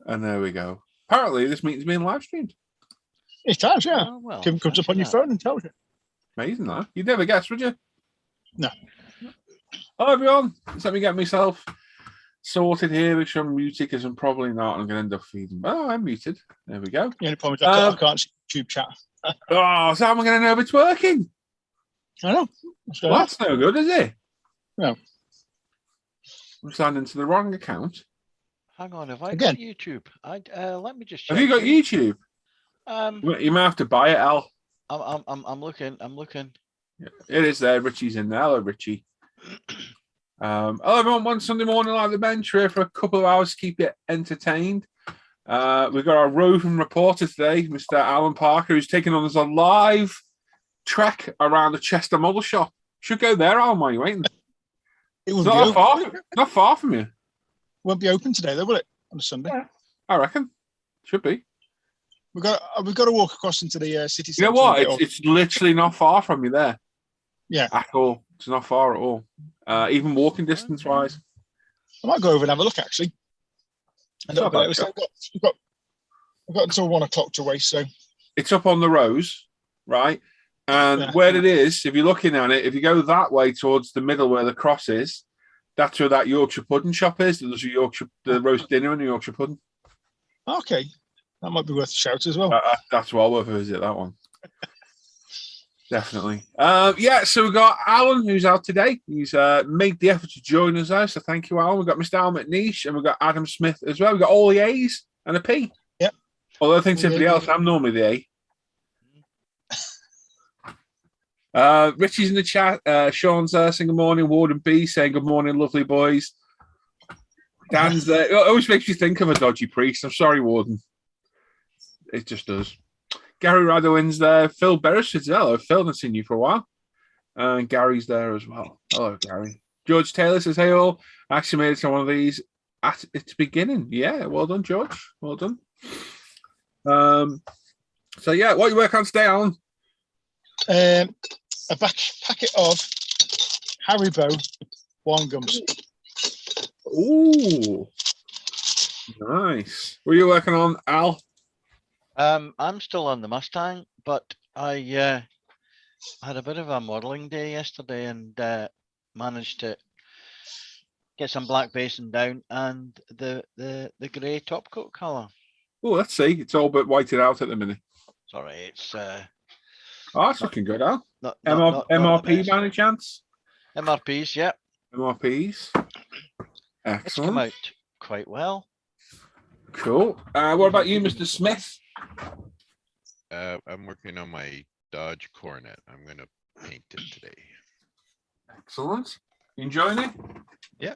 And there we go. Apparently, this meeting's being live streamed. It has, yeah. Oh, well, Tim comes up on your phone and tells you. Amazing, that. You'd never guess, would you? No. Hello, everyone. Just let me get myself sorted here, which I'm muted because I'm probably not. I'm going to end up feeding. Oh, I'm muted. There we go. The only problem is I can't see YouTube chat. Oh, so how am I going to know if it's working? I know. Well, that's no good, is it? No. I'm signed into the wrong account. Hang on, have I got YouTube? Let me just check. Have you got YouTube? You might have to buy it, Al. I'm looking. Yeah, it is there. Richie's in there. Hello, Richie. Hello, everyone. One Sunday morning like the bench here for a couple of hours to keep you entertained. We've got our roving reporter today, Mr. Alan Parker, who's taking on us a live trek around the Chester Model Shop. Should go there, Alan, while you're waiting. It's not far from you. Won't be open today, though, will it? On a Sunday? Yeah, I reckon. Should be. We've got to walk across into the city centre. You know what? It's literally not far from you there. Yeah. At all. It's not far at all. Even walking distance wise. I might go over and have a look, actually. I've got until 1 o'clock to wait, so. It's up on the Rose, right? And where it is, if you're looking at it, if you go that way towards the middle where the cross is, that's where that Yorkshire pudding shop is. There's the roast dinner and the Yorkshire pudding. Okay. That might be worth a shout as well. That's well worth a visit, that one. Definitely. So we've got Alan, who's out today. He's made the effort to join us now, so thank you, Alan. We've got Mr. Al McNeish, and we've got Adam Smith as well. We've got all the A's and a P. Yep. Although I think somebody else, I'm normally the A. Richie's in the chat. Sean's there saying good morning. Warden B saying good morning, lovely boys. Dan's there. It always makes you think of a dodgy priest. I'm sorry, Warden. It just does. Gary Radowin's there. Phil Beresford's there. Hello, Phil. I've seen you for a while. And Gary's there as well. Hello, Gary. George Taylor says, hey, all. I actually made it to one of these at its beginning. Yeah, well done, George. Well done. What are you working on today, Alan? A packet of Haribo wine gums. Ooh. Nice. What are you working on, Al? I'm still on the Mustang, but I had a bit of a modelling day yesterday and managed to get some black basing down and the grey top coat colour. Oh, let's see. It's all but whited out at the minute. Sorry, it's that's looking good, Al. MRP by any chance? MRPs, yeah. MRPs. Excellent. It's come out quite well. Cool. What about you, Mr. Smith? I'm working on my Dodge Coronet. I'm going to paint it today. Excellent. You enjoying it? Yeah.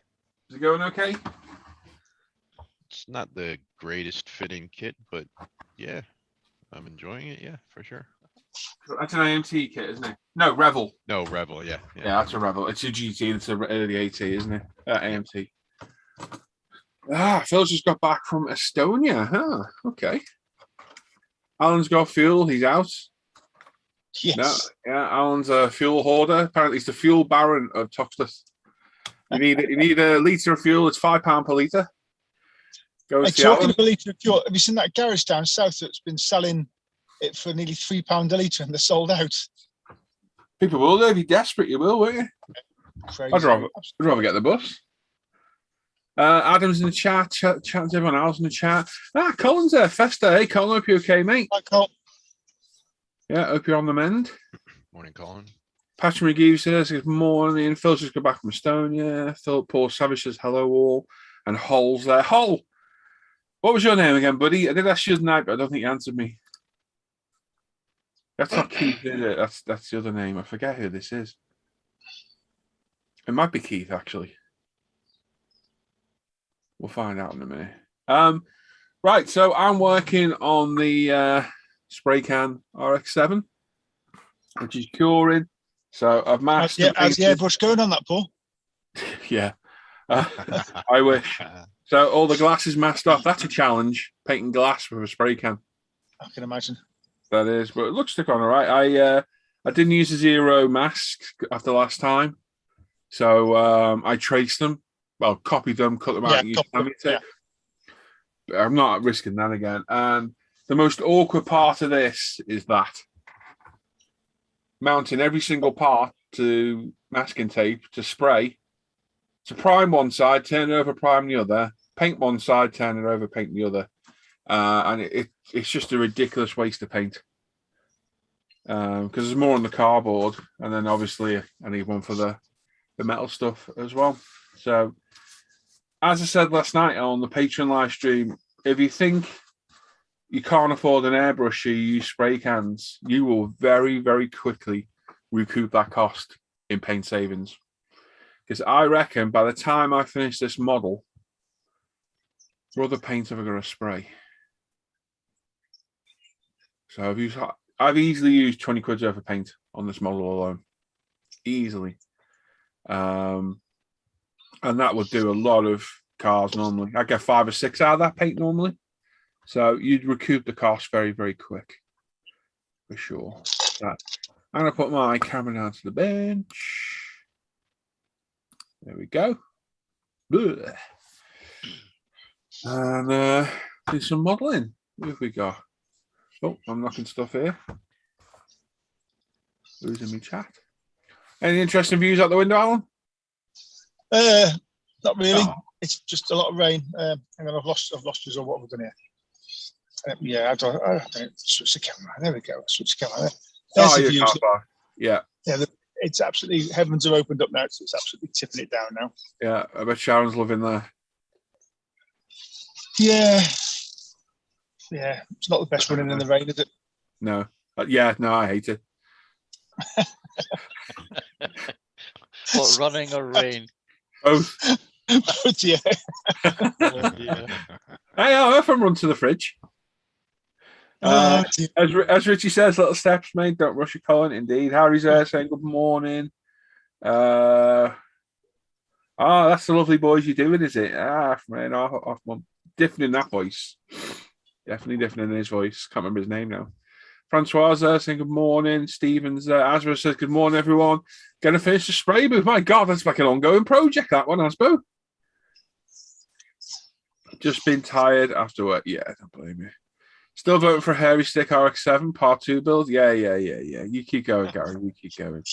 Is it going okay? It's not the greatest fitting kit, but yeah, I'm enjoying it. Yeah, for sure. That's an AMT kit, isn't it? No, Revel. No, Revel. Yeah. Yeah, that's a Revel. It's a GT. It's the AT, isn't it? AMT. Phil's just got back from Estonia. Huh. Okay. Alan's got fuel. He's out. Yes. No, yeah, Alan's a fuel hoarder. Apparently, he's the fuel baron of Toxless. You need a litre of fuel. It's £5 per litre. Go see talking Alan. of a litre of fuel, have you seen that garage down south that's been selling it for nearly £3 a litre and they're sold out? People will do. If you're desperate, you will, won't you? Crazy. I'd rather get the bus. Adam's in the chat, chatting to everyone else in the chat. Colin's there. Festa. Hey, Colin, hope you're okay, mate. Hi, Colin. Yeah, hope you're on the mend. Morning, Colin. Patrick McGee says good morning. Phil's just got back from Estonia. Philip Paul Savage says hello all. And Hull's there. Hull, what was your name again, buddy? I did ask you tonight, but I don't think you answered me. That's not Keith, is it? That's the other name. I forget who this is. It might be Keith, actually. We'll find out in a minute. Right, so I'm working on the spray can RX-7, which is curing. So I've masked. How's the airbrush going on that, Paul? Yeah, I wish. So all the glass is masked off. That's a challenge, painting glass with a spray can. I can imagine. That is, but it looks to go all right. I didn't use a zero mask after last time, so I traced them well, copy them, cut them out, Yeah, and use copy them, memory tape. But I'm not risking that again. And the most awkward part of this is that mounting every single part to masking tape to spray, to prime one side, turn it over, prime the other, paint one side, turn it over, paint the other. And it's just a ridiculous waste of paint. Because there's more on the cardboard, and then obviously I need one for the metal stuff as well. So, as I said last night on the Patreon live stream, if you think you can't afford an airbrush, you use spray cans, you will very, very quickly recoup that cost in paint savings. Because I reckon by the time I finish this model, what other paint am I going to spray? So I've easily used 20 quid worth of paint on this model alone. Easily. And that would do a lot of cars normally. I get 5 or 6 out of that paint normally. So you'd recoup the cost very, very quick. For sure. I'm going to put my camera down to the bench. There we go. Ugh. And do some modelling. What have we got? Oh, I'm knocking stuff here. Losing me chat. Any interesting views out the window, Alan? Not really. Oh. It's just a lot of rain. Hang on, I've lost you. Or what have we done here? Yeah, I don't switch the camera. There we go. Switch the camera. There's the views. Yeah. Yeah, it's absolutely, heavens have opened up now. So it's absolutely tipping it down now. Yeah, I bet Sharon's living there. Yeah. Yeah, it's not the best running in the rain, is it? No. No, I hate it. What, running or rain? Both. But yeah. Yeah. Hey, I'll have run to the fridge. As Richie says, little steps, mate. Don't rush your calling. Indeed. Harry's there saying good morning. That's the lovely boys you're doing, is it? Man, off different in that voice. Definitely different in his voice. Can't remember his name now. Francois saying good morning. Stevens Asma says good morning, everyone. Gonna finish the spray booth. My God, that's like an ongoing project, that one, Asbo. Just been tired after work. Yeah, I don't blame you. Still voting for Hairy Stick RX-7 Part 2 build. Yeah. You keep going, Gary. You keep going.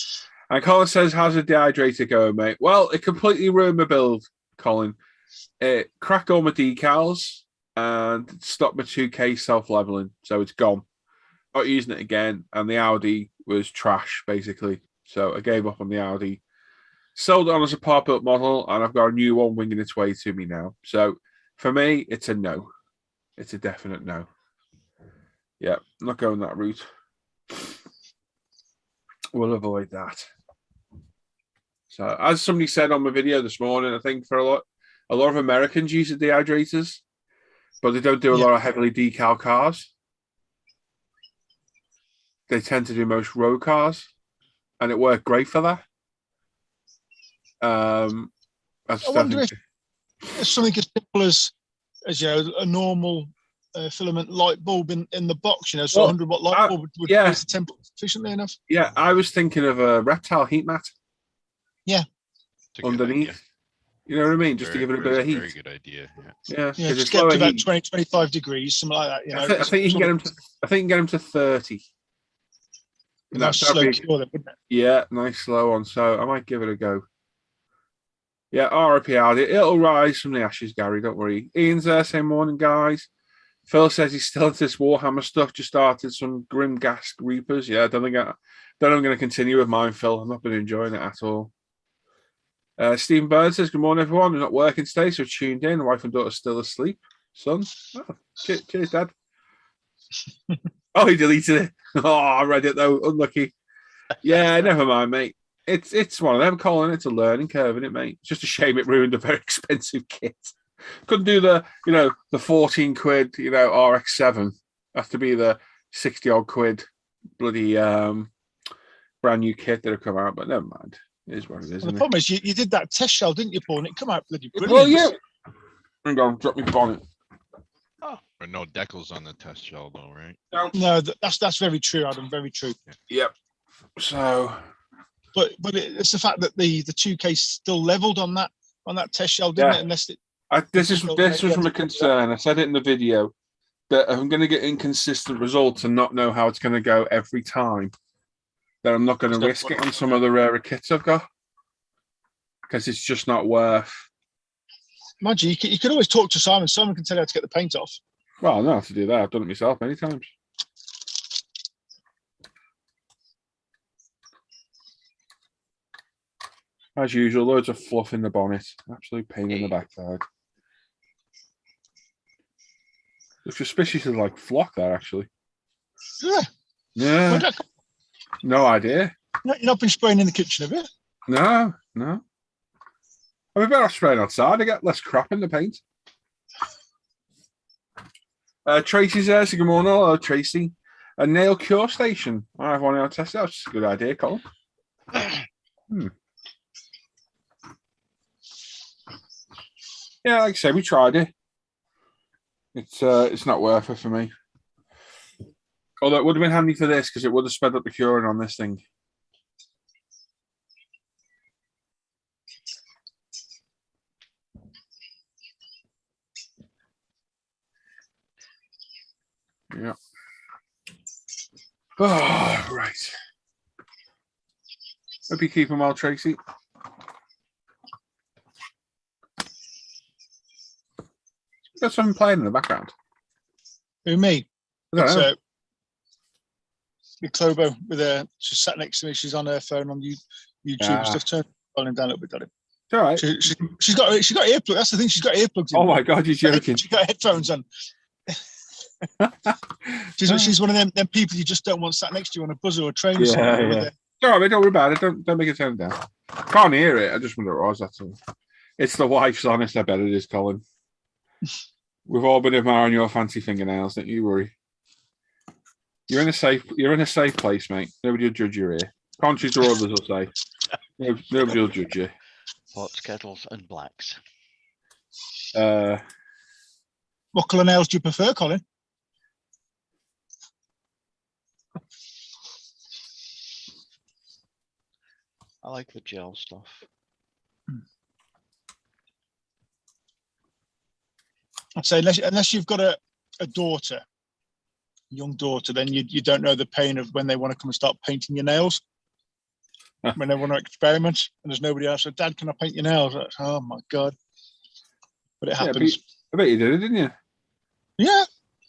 And Colin says, how's the dehydrator going, mate? Well, it completely ruined my build, Colin. It cracked all my decals and stopped my 2K self-leveling. So it's gone. Not using it again. And the Audi was trash, basically. So I gave up on the Audi. Sold it on as a pop-up model, and I've got a new one winging its way to me now. So for me, it's a no. It's a definite no. Yeah, not going that route. We'll avoid that. So, as somebody said on my video this morning, I think for a lot of Americans use the dehydrators, but they don't do a lot of heavily decal cars. They tend to do most road cars, and it worked great for that. I wonder if it's something as simple as a normal filament light bulb in the box, so 100 watt light bulb would raise the temperature sufficiently enough. Yeah, I was thinking of a reptile heat mat. Yeah. Underneath. You know what I mean? Just to give it a bit of heat. Very good idea. Yeah, just get to about 20, 25 degrees, something like that. I think you can get them to 30. Nice slow cure, wouldn't it? Yeah, nice slow one. So I might give it a go. Yeah, RIP Audi. It'll rise from the ashes, Gary. Don't worry. Ian's there saying morning, guys. Phil says he's still into this Warhammer stuff. Just started some Grim Gas Reapers. Yeah, I don't think I'm going to continue with mine, Phil. I've not been enjoying it at all. Stephen Bird says, good morning, everyone. I'm not working today, so tuned in. Wife and daughter still asleep. Son. Oh, cheers, Dad. Oh, he deleted it. Oh, I read it, though. Unlucky. Yeah, never mind, mate. It's one of them, Colin. It's a learning curve, isn't it, mate? It's just a shame it ruined a very expensive kit. Couldn't do the 14 quid, RX-7. Has to be the 60 odd quid bloody brand new kit that have come out, but never mind. It is what it is. The problem is you did that test shell, didn't you, Paul? And it come out bloody brilliant. Well, yeah. Hang on, drop me bonnet. But no decals on the test shell, though, right? No, that's very true, Adam. Very true. Yep. So, but it's the fact that the 2K still leveled on that on that test shell, didn't it? Unless this was from a concern. I said it in the video that if I'm going to get inconsistent results and not know how it's going to go every time, then I'm not going to risk it on some of the rarer kits I've got because it's just not worth. Mind you, you could always talk to Simon. Simon can tell you how to get the paint off. Well, I know how to do that. I've done it myself many times. As usual, loads of fluff in the bonnet. Absolute pain in the backside. Looks suspiciously like flock there, actually. Yeah. Yeah. No idea. You've not been spraying in the kitchen, have you? No. I'd be better off spraying outside to get less crap in the paint. Tracy's there, so good morning. Hello, Tracy. A nail cure station. I have one out test. That's a good idea, Colin. Yeah, like I said, we tried it. It's not worth it for me. Although it would have been handy for this because it would have sped up the curing on this thing. Yeah. Oh, right. Hope you keep them well, Tracy. Got something playing in the background. Who, me? It's Clobo with her. She's sat next to me. She's on her phone on YouTube and stuff. Turn volume down a little bit, Daddy. It's all right. She's got earplugs. That's the thing. She's got earplugs in. Oh my God, you're joking. She's got headphones on. she's one of them people you just don't want sat next to you on a bus or a train or something. Yeah. All right, don't worry about it. Don't make it turn down. Can't hear it. I just wonder what it was. That's all. It's the wife's honest. I bet it is, Colin. We've all been admiring your fancy fingernails. Don't you worry. You're in a safe place, mate. Nobody will judge you here. Contrary to others will say. Nobody will judge you. Pots, kettles, and blacks. What colour nails do you prefer, Colin? I like the gel stuff. I'd say unless you've got a daughter, young daughter, then you don't know the pain of when they want to come and start painting your nails. When they want to experiment and there's nobody else. So, Dad, can I paint your nails? Like, oh my God. But it happens. I bet you did it, didn't you? Yeah.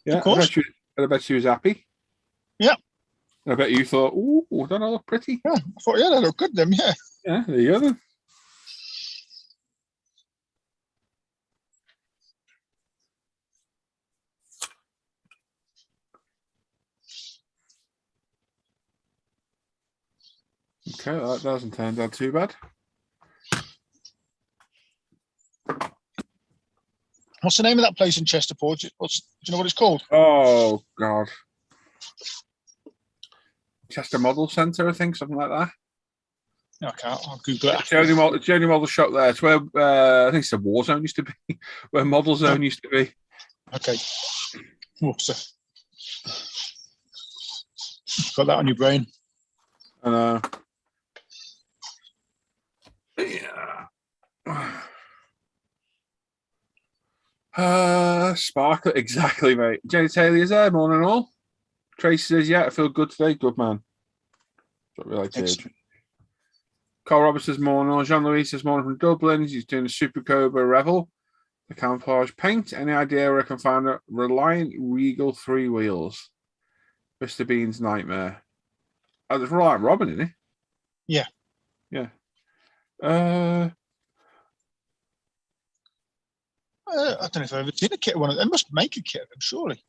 Of course. I bet she was happy. Yeah. And I bet you thought, ooh, don't I look pretty? Yeah. I thought, yeah, they look good then, yeah. Yeah, there you go then. Okay, that doesn't turn out too bad. What's the name of that place in Chesterport? Do you know what it's called? Oh God, Chester Model Centre, I think, something like that. Okay, I'll Google it. It's the only model shop there. It's where I think it's the War Zone used to be, where Model Zone used to be. Okay. Whoops. Got that on your brain. I know. Yeah. Sparkle, exactly, mate. Jenny Taylor is there, morning all. Tracy says, yeah, I feel good today. Good man. That's what we like to hear. Carl Roberts says, morning all. Jean-Louis says, morning from Dublin. He's doing a Super Cobra Revel. The camouflage paint. Any idea where I can find a Reliant Regal 3 wheels? Mr. Bean's nightmare. Oh, there's Reliant Robin in it. Yeah. Yeah. I don't know if I've ever seen a kit of one of them. They must make a kit of them, surely.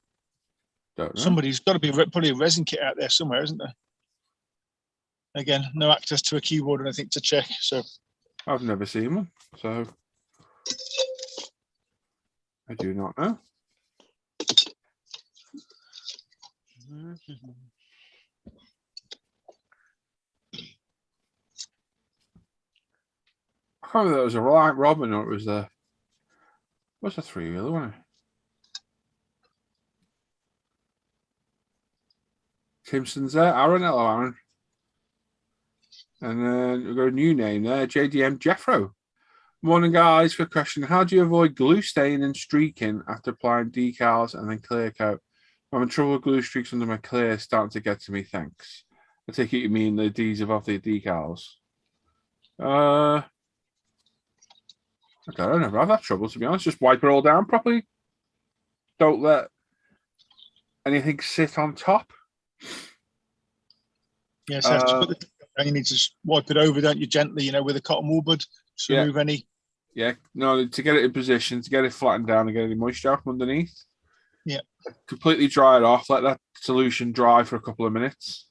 Don't know. Somebody's got to be probably a resin kit out there somewhere, isn't there? Again, no access to a keyboard or anything to check. So I've never seen one, so I do not know. I can't remember if it was a Reliant Robin or it was a what's a 3-wheeler, wasn't it? Timson's there, Aaron, hello Aaron. And then we've got a new name there, JDM Jeffro. Morning, guys. For a question, how do you avoid glue stain and streaking after applying decals and then clear coat? I'm having trouble with glue streaks under my clear, starting to get to me. Thanks. I take it you mean the adhesive of the decals. Okay, I don't ever have that trouble, to be honest. Just wipe it all down properly. Don't let anything sit on top. Yes, and you need to wipe it over, don't you, gently, with a cotton wool bud to remove any. Yeah, no, to get it in position, to get it flattened down and get any moisture out from underneath. Yeah. Completely Dry it off, let that solution dry for a couple of minutes.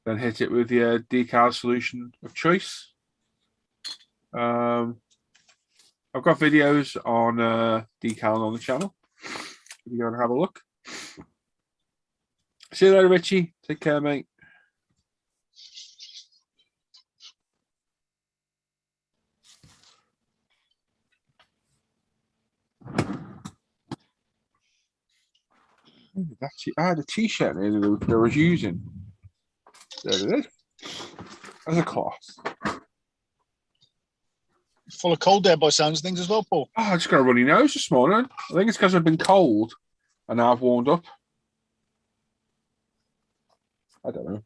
Then hit it with your decal solution of choice. I've got videos on decal on the channel. If you go and have a look. See you later, Richie. Take care, mate. I had a t-shirt that I was using. There it is. As a cloth. Full of cold there by sounds of things as well, Paul. I just got a runny nose this morning. I think it's because I've been cold and now I've warmed up. I don't know.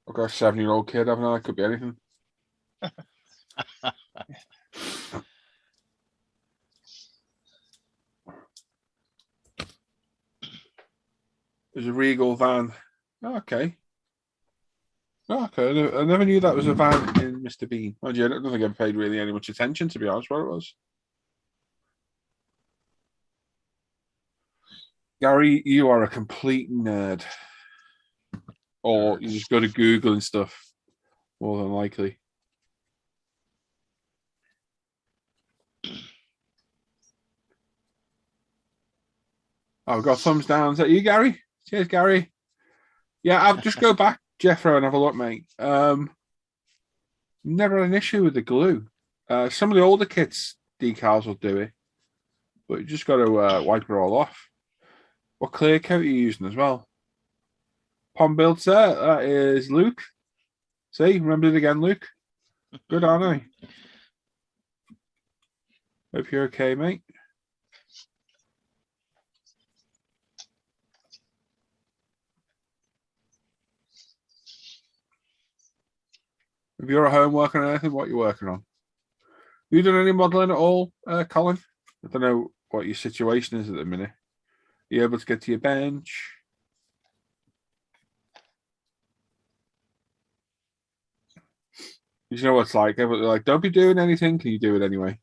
I've got a 7-year-old kid, haven't I? Could be anything. There's a Regal van. Okay. Okay. I never knew that was a van in Mr. Bean. I don't think I paid really any much attention, to be honest, what it was. Gary, you are a complete nerd. Or you just go to Google and stuff, more than likely. I've got thumbs down. Is that you, Gary? Cheers, Gary. Yeah, I'll just go back, Jeffro, and have a look, mate. Never had an issue with the glue. Some of the older kits decals will do it, but you just got to wipe it all off. What clear coat are you using as well? Pom built there. That is Luke. See, remember it again, Luke. Good, aren't I? Hope you're okay, mate. If you're at home working on anything, what are you working on? You done any modelling at all, Colin? I don't know what your situation is at the minute. Are you able to get to your bench? You know what it's like. Everyone's like, don't be doing anything. Can you do it anyway?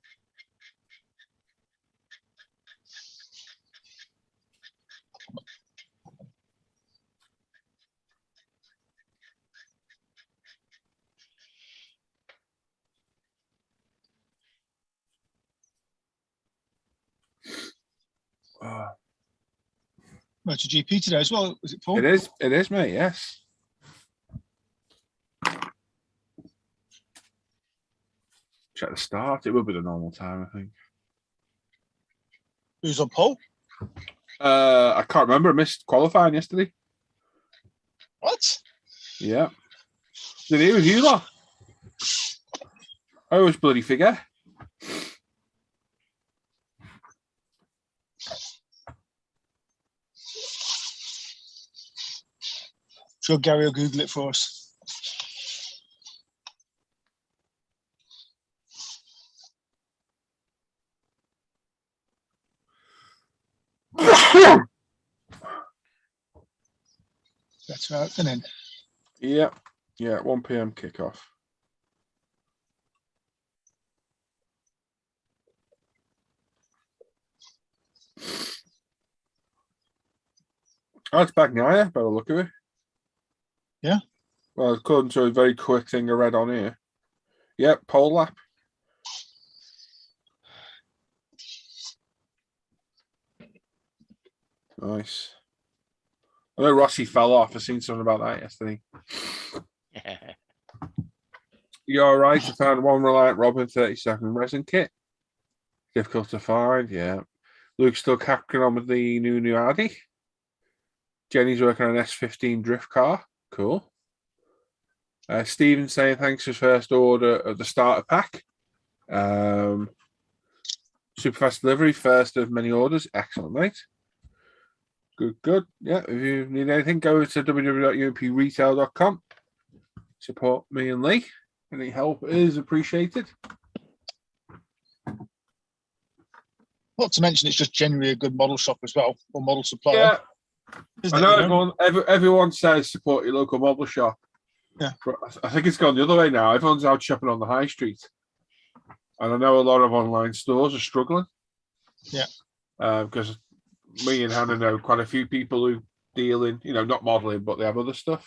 MotoGP today as well, is it, Paul? It is, mate, yes. Check the start. It will be the normal time, I think. Who's on pole? I can't remember. I missed qualifying yesterday. What? Yeah. Did he with you lot? I always bloody forget. Sure, Gary will Google it for us. Better out than in. Yeah. 1 p.m. kickoff. Oh, it's back now, yeah, by the look of it. Yeah. Well, according to a very quick thing I read on here. Yep, pole lap. Nice. I know Rossi fell off. I seen something about that yesterday. You're all right. I found one Reliant Robin 30-second resin kit. Difficult to find, yeah. Luke's still capturing on with the new Audi. Jenny's working on an S15 drift car. Cool. Stephen saying thanks for his first order of the starter pack. Super fast delivery, first of many orders. Excellent, mate. Good. Yeah, if you need anything, go to www.umpretail.com. Support me and Lee. Any help is appreciated. Not to mention, it's just generally a good model shop as well, or model supplier. Yeah, Isn't I it, know you know? everyone says support your local model shop. Yeah. But I think it's gone the other way now. Everyone's out shopping on the high street. And I know a lot of online stores are struggling. Yeah. Because me and Hannah know quite a few people who deal in, not modeling, but they have other stuff.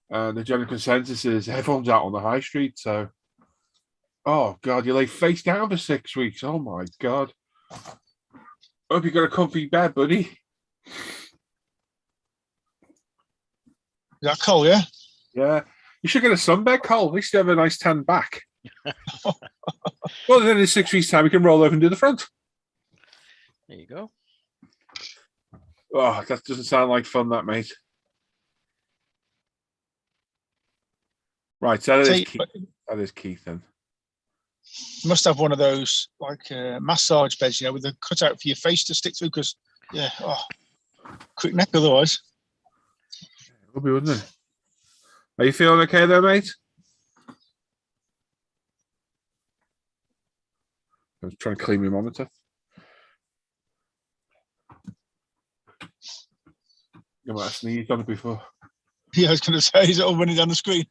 And the general consensus is everyone's out on the high street. So, oh God, you lay face down for 6 weeks. Oh my God. Hope you got a comfy bed, buddy. Is that Cole, yeah? Yeah. You should get a sunbed, Cole. At least you have a nice tan back. Well, then in 6 weeks' time, we can roll over and do the front. There you go. Oh, that doesn't sound like fun, that, mate. Right, so that is Keith then. You must have one of those like massage beds, with a cutout for your face to stick through. Because, quick neck otherwise. It would be, wouldn't it? Are you feeling okay there, mate? I was trying to clean my monitor. You might have sneezed on it before. Yeah, I was going to say, is it all running down the screen?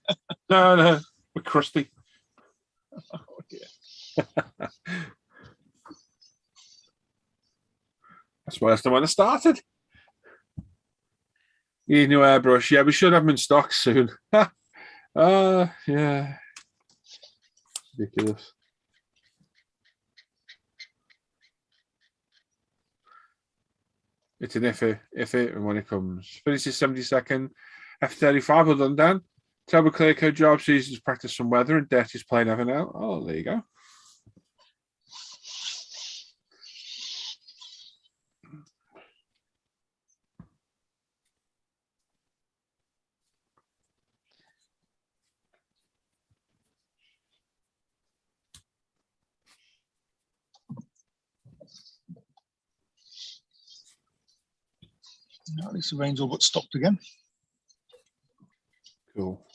No, we're crusty. Oh, dear. That's worse than when I started. You need a new airbrush. Yeah, we should have them in stock soon. Yeah. Ridiculous. It's an iffy, and when it comes. Finishes 72nd. F35 well done, Dan. Terrible clear coat job, so you just practice some weather and debt is playing heaven out. Oh, there you go. No, at least the rain's all but stopped again. Cool.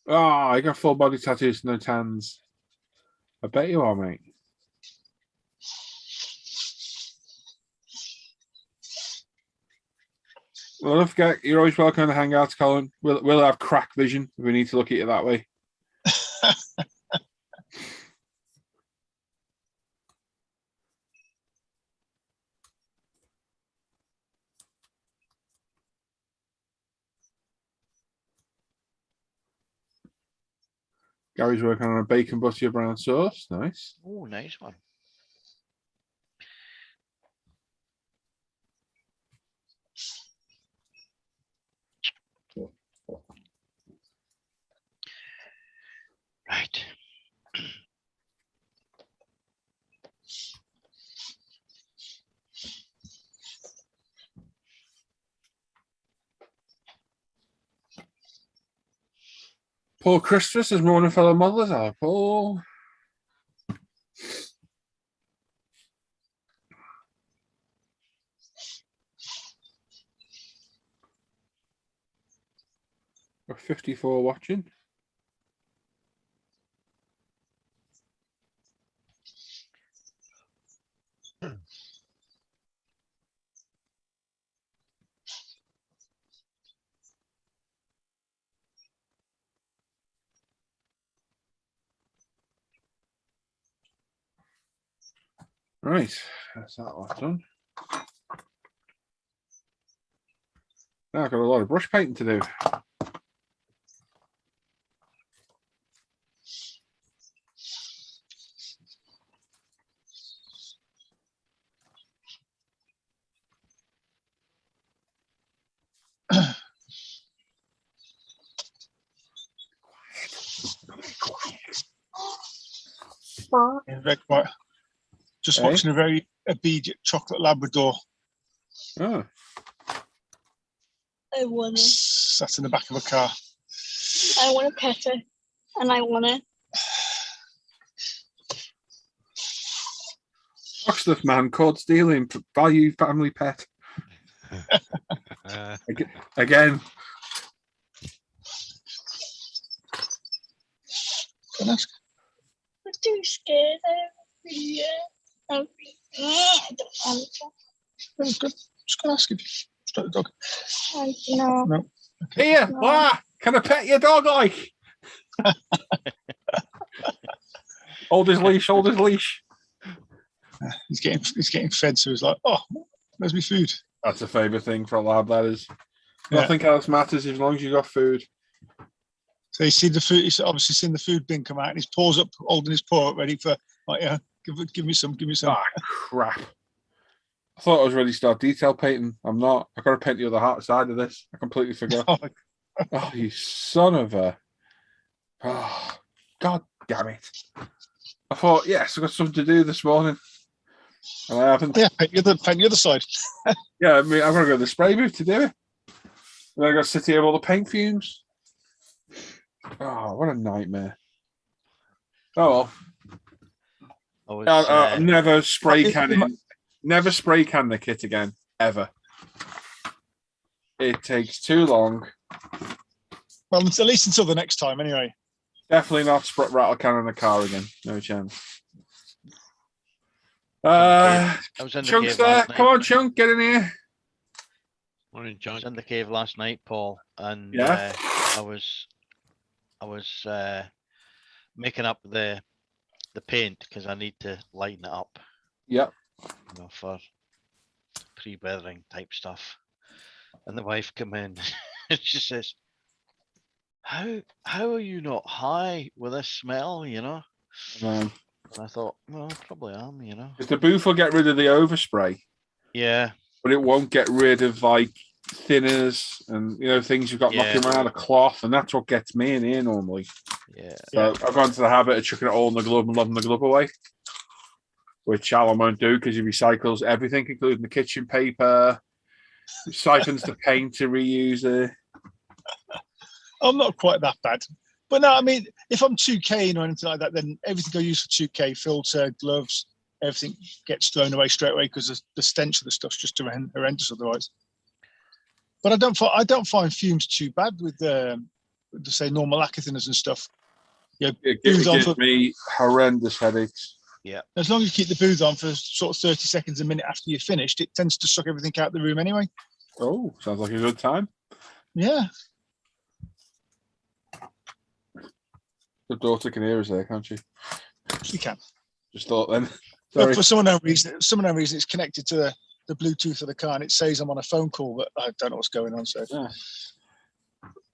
Oh, I got full body tattoos, no tans. I bet you are, mate. Well, don't forget, you're always welcome to hang out, Colin. We'll have crack vision if we need to look at you that way. Gary's working on a bacon butter brown sauce. Nice. Oh, nice one. Right. Paul Christmas is morning fellow modelers. Hello, Paul. We're 54 watching. Right, that's that one done. Now I've got a lot of brush painting to do. Yeah, very quiet. Just watching a very obedient chocolate Labrador. Oh. I won it. Sat in the back of a car. I want to pet her, and I want to. Oxford man caught stealing value family pet. Again. Can I ask? I'm too scared. Yeah. I don't want to. Just gonna ask if you start the dog. No. No. Here, No. can I pet your dog like? Hold his leash, hold his leash. He's getting fed, so he's like, oh, where's my food? That's a favourite thing for a lad, that is. Yeah. Nothing else matters as long as you got food. So you see the food. He's obviously seen the food bin come out, and his paws up, holding his paw up, ready for like, yeah, give me some. Ah, crap. I thought I was ready to start detail painting. I'm not. I've got to paint the other side of this. I completely forgot. Oh, you son of a... Oh, God damn it. I thought, yes, I've got something to do this morning. And I haven't. Yeah, paint the other side. Yeah, I mean, I've got to go to the spray booth to do it. And I've got to sit here with all the paint fumes. Oh, what a nightmare. Oh, well. I was, Never spray can the kit again, ever. It takes too long. Well, at least until the next time, anyway. Definitely not rattle can in the car again. No chance. I was in the Chunk's cave there. last night. Come on, Chunk, get in here. Morning, I was John. in the cave last night, Paul, and Yeah. I was making up the paint because I need to lighten it up, Yep. for pre-weathering type stuff. And the wife come in and she says, How are you not high with this smell, Man. And I thought, well, I probably am, Because the booth will get rid of the overspray, Yeah. but it won't get rid of like thinners and things you've got knocking around a cloth, and that's what gets me in here normally. Yeah. So I've gone to the habit of chucking it all in the glove and lobbing the glove away, which Alan won't do because he recycles everything, including the kitchen paper, siphons the paint to reuse it. I'm not quite that bad. But no, I mean, if I'm 2K or anything like that, then everything I use for 2K, filter, gloves, everything gets thrown away straight away because the stench of the stuff's just horrendous otherwise. But I don't find fumes too bad with the say normal lacquer thinners and stuff. Yeah, It gives me horrendous headaches. Yeah. As long as you keep the booth on for sort of 30 seconds a minute after you've finished, it tends to suck everything out of the room anyway. Oh, sounds like a good time. Yeah. The daughter can hear us there, can't she? You can. Just thought then. But Sorry. for some unknown reason, it's connected to the Bluetooth of the car, and it says I'm on a phone call, but I don't know what's going on. So, Yeah.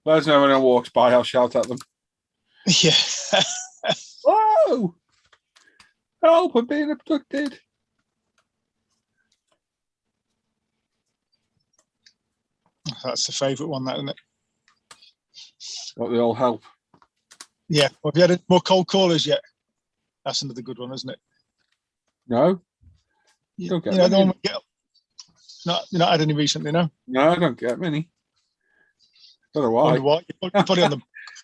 Let us know when anyone walks by. I'll shout at them. yeah. Whoa! Help! I'm being abducted. That's the favourite one, that, isn't it? What they all help. Yeah. Well, have you had more cold callers yet? That's another good one, isn't it? No. You, Don't get the one many. we get. You're not had any recently, no? No, I don't get many. Don't know why. Wonder why. You're probably on the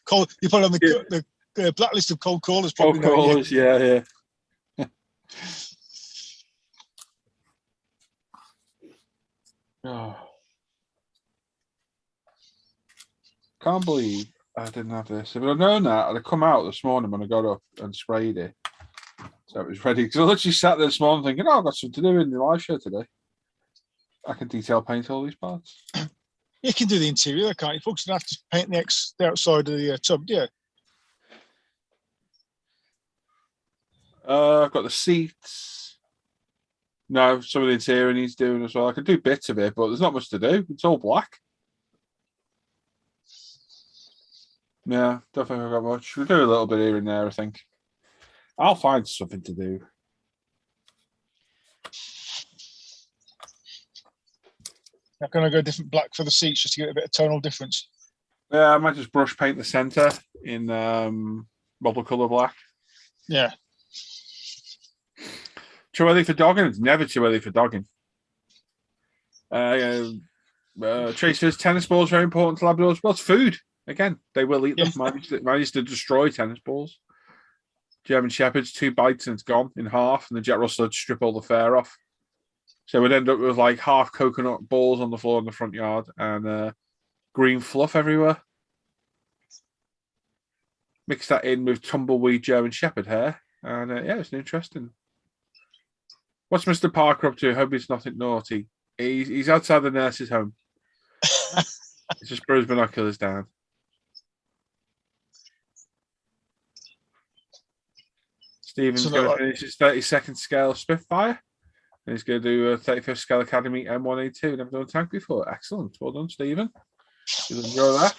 cold. You're probably on the blacklist of cold callers. Probably Cold callers, yeah. Oh. Can't believe I didn't have this. If I'd known that, I'd have come out this morning when I got up and sprayed it. So it was ready. Because I literally sat there this morning thinking, I've got something to do in the live show today. I can detail paint all these parts. You can do the interior, can't you? Folks don't have to paint the outside of the tub, yeah. I've got the seats. No, some of the interior needs doing as well. I can do bits of it, but there's not much to do. It's all black. Yeah, don't think I've got much. We'll do a little bit here and there, I think. I'll find something to do. I'm going to go different black for the seats just to get a bit of tonal difference. Yeah, I might just brush paint the centre in bubble colour black. Yeah. Too early for dogging? It's never too early for dogging. Trace says tennis balls very important to Labradors. Well, it's food. Again, they will eat them. Managed to destroy tennis balls. German Shepherds, 2 bites and it's gone in half, and the Jack Russell would strip all the fur off. So we'd end up with like half coconut balls on the floor in the front yard and green fluff everywhere. Mix that in with tumbleweed German Shepherd hair, and yeah, it's interesting. What's Mr. Parker up to? Hope it's nothing naughty. He's outside the nurse's home. He's just put his binoculars down. Stephen's going to finish his 32nd scale Spitfire. And he's going to do a 35th scale Academy M1A2. Never done a tank before. Excellent. Well done, Stephen. You'll enjoy that.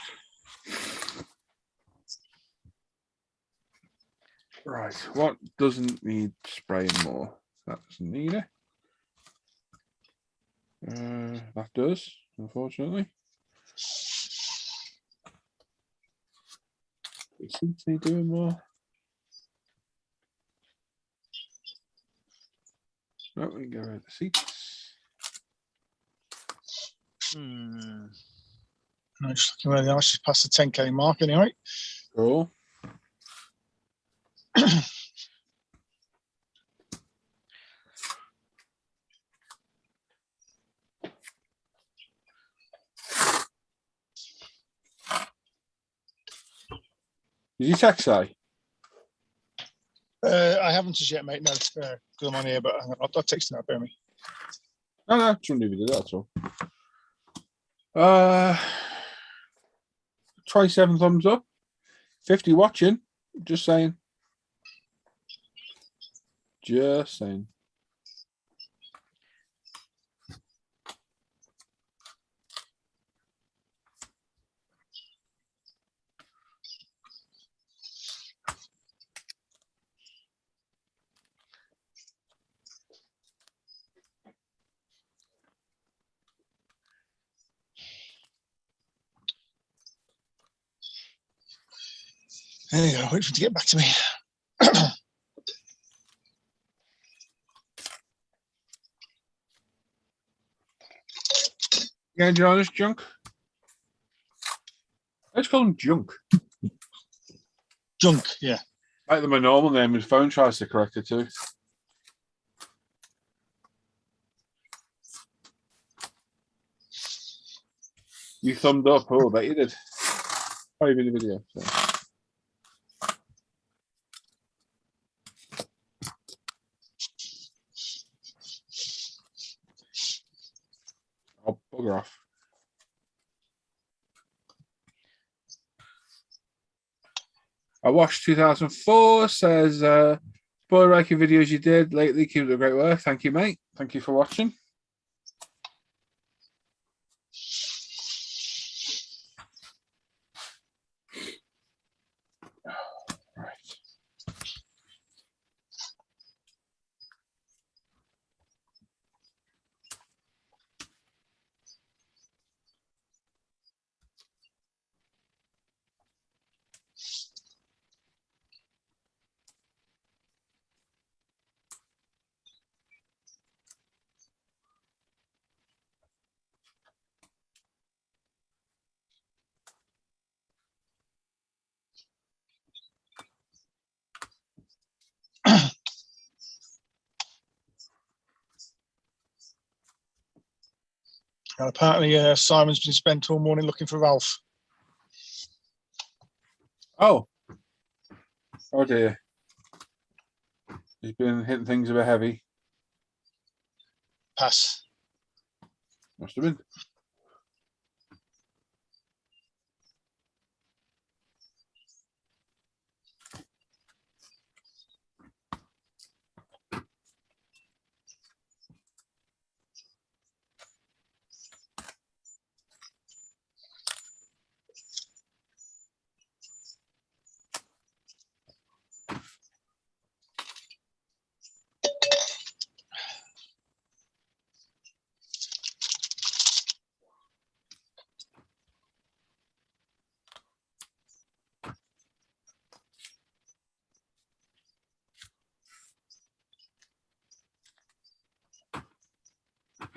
Right. What doesn't need spraying more? That doesn't need it. That does, unfortunately. Seems to be doing more. No, we can go rid of the seats. I'm just looking where the ice is past the 10k mark anyway. Cool. Did you text say? I haven't as yet, mate. No, because I'm on here, but I'll text him out, bear me. No, just wondering if you did that at all. 27 thumbs up. 50 watching. Just saying. Just saying. There you go. Wait for him to get back to me. Yeah, join us, Junk. Let's call him Junk. Junk, yeah. Like my normal name, his phone tries to correct it too. You thumbed up. Oh, bet you did. Probably the video. So. Oh, bugger off. I watched 2004, says, boy, ranking videos you did lately. Keep up the great work. Thank you, mate. Thank you for watching. Right. And apparently, Simon's been spent all morning looking for Ralph. Oh. Oh, dear. He's been hitting things a bit heavy. Pass. Must have been.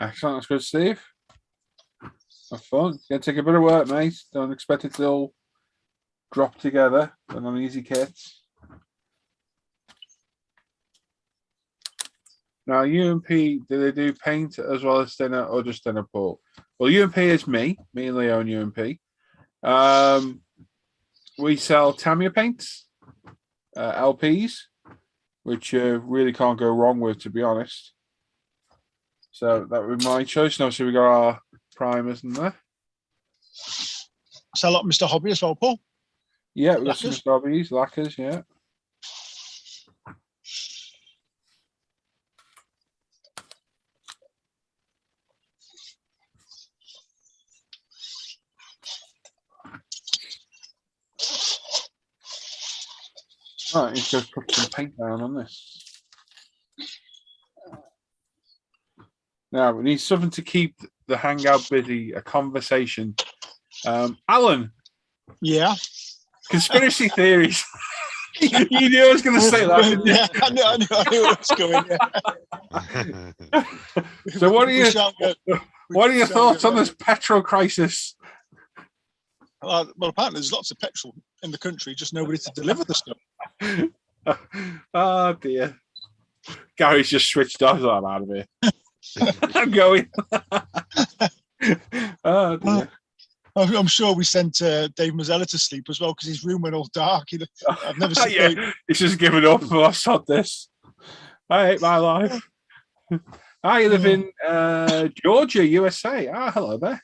Excellent. That's good, Steve. Have fun. It's going to take a bit of work, mate. Don't expect it to all drop together and on easy kits. Now, UMP, do they do paint as well as thinner or just thinner port? Well, UMP is me and Leo and UMP. We sell Tamiya paints, LPs, which really can't go wrong with, to be honest. So that would be my choice. Now, so we got our primers in there. Sell up Mr. Hobby as well, Paul. Yeah, we got some Lacquers? strawberries, lacquers, yeah. Right, let's just put some paint down on this. Now, we need something to keep the hangout busy, a conversation. Alan, Yeah. conspiracy theories. You knew I was going to say that, didn't you? Yeah, I knew it was going. Yeah. So what are We you? shan't go- What are your we shan't thoughts go on there. this petrol crisis? Well, apparently there's lots of petrol in the country, just nobody to deliver the stuff. Oh dear. Gary's just switched off. I'm out of here. I'm going. Oh dear. I'm sure we sent Dave Mazzella to sleep as well because his room went all dark. I've never seen Dave. Yeah, he's just given up. I sod this. I hate my life. I live in Georgia, USA. Ah, hello there.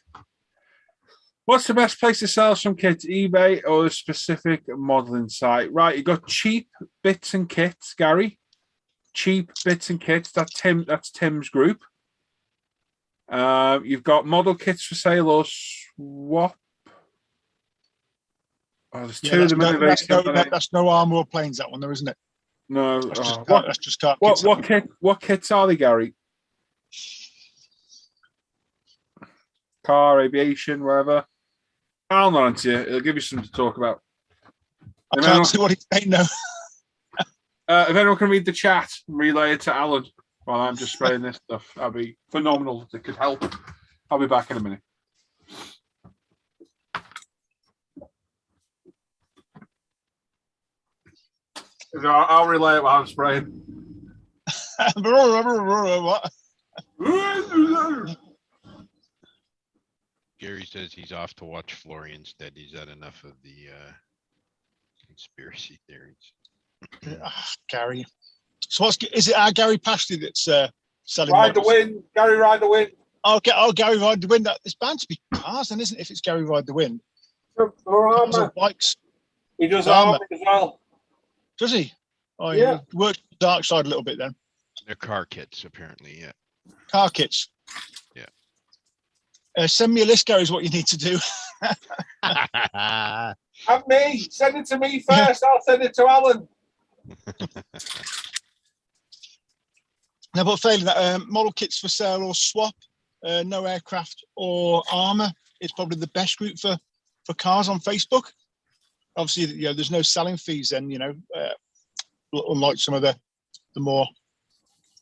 What's the best place to sell some kits? eBay or a specific modeling site? Right, you got cheap bits and kits, Gary. Cheap bits and kits. That's Tim's group. You've got model kits for sale or swap. Oh, there's two of them. That's no armor or planes. That one, there isn't it? No. That's just car kits. What kits are they, Gary? Car, aviation, wherever. I'll not answer you. It'll give you something to talk about. I can't see what he's saying now. If anyone can read the chat and relay it to Alan while I'm just spraying this stuff, that'd be phenomenal. If it could help. I'll be back in a minute. I'll relay it while I'm spraying. What? Gary says he's off to watch Florian instead. He's had enough of the conspiracy theories. Gary. So is it our Gary Pashley that's selling Ride models? the wind, Gary. Ride the wind. Okay, Gary Ride the Wind. It's bound to be cars, then, isn't it? If it's Gary Ride the Wind, Or cars armor. or bikes. He does Armour. armor as well. Does he? Oh, Yeah. He works the dark side a little bit then. They're car kits, apparently. Yeah. Car kits. Yeah. Send me a list, Gary, is what you need to do. Have me. Send it to me first. I'll send it to Alan. Now, but failing that, model kits for sale or swap, no aircraft or armor is probably the best route for cars on Facebook. Obviously, there's no selling fees then, unlike some of the more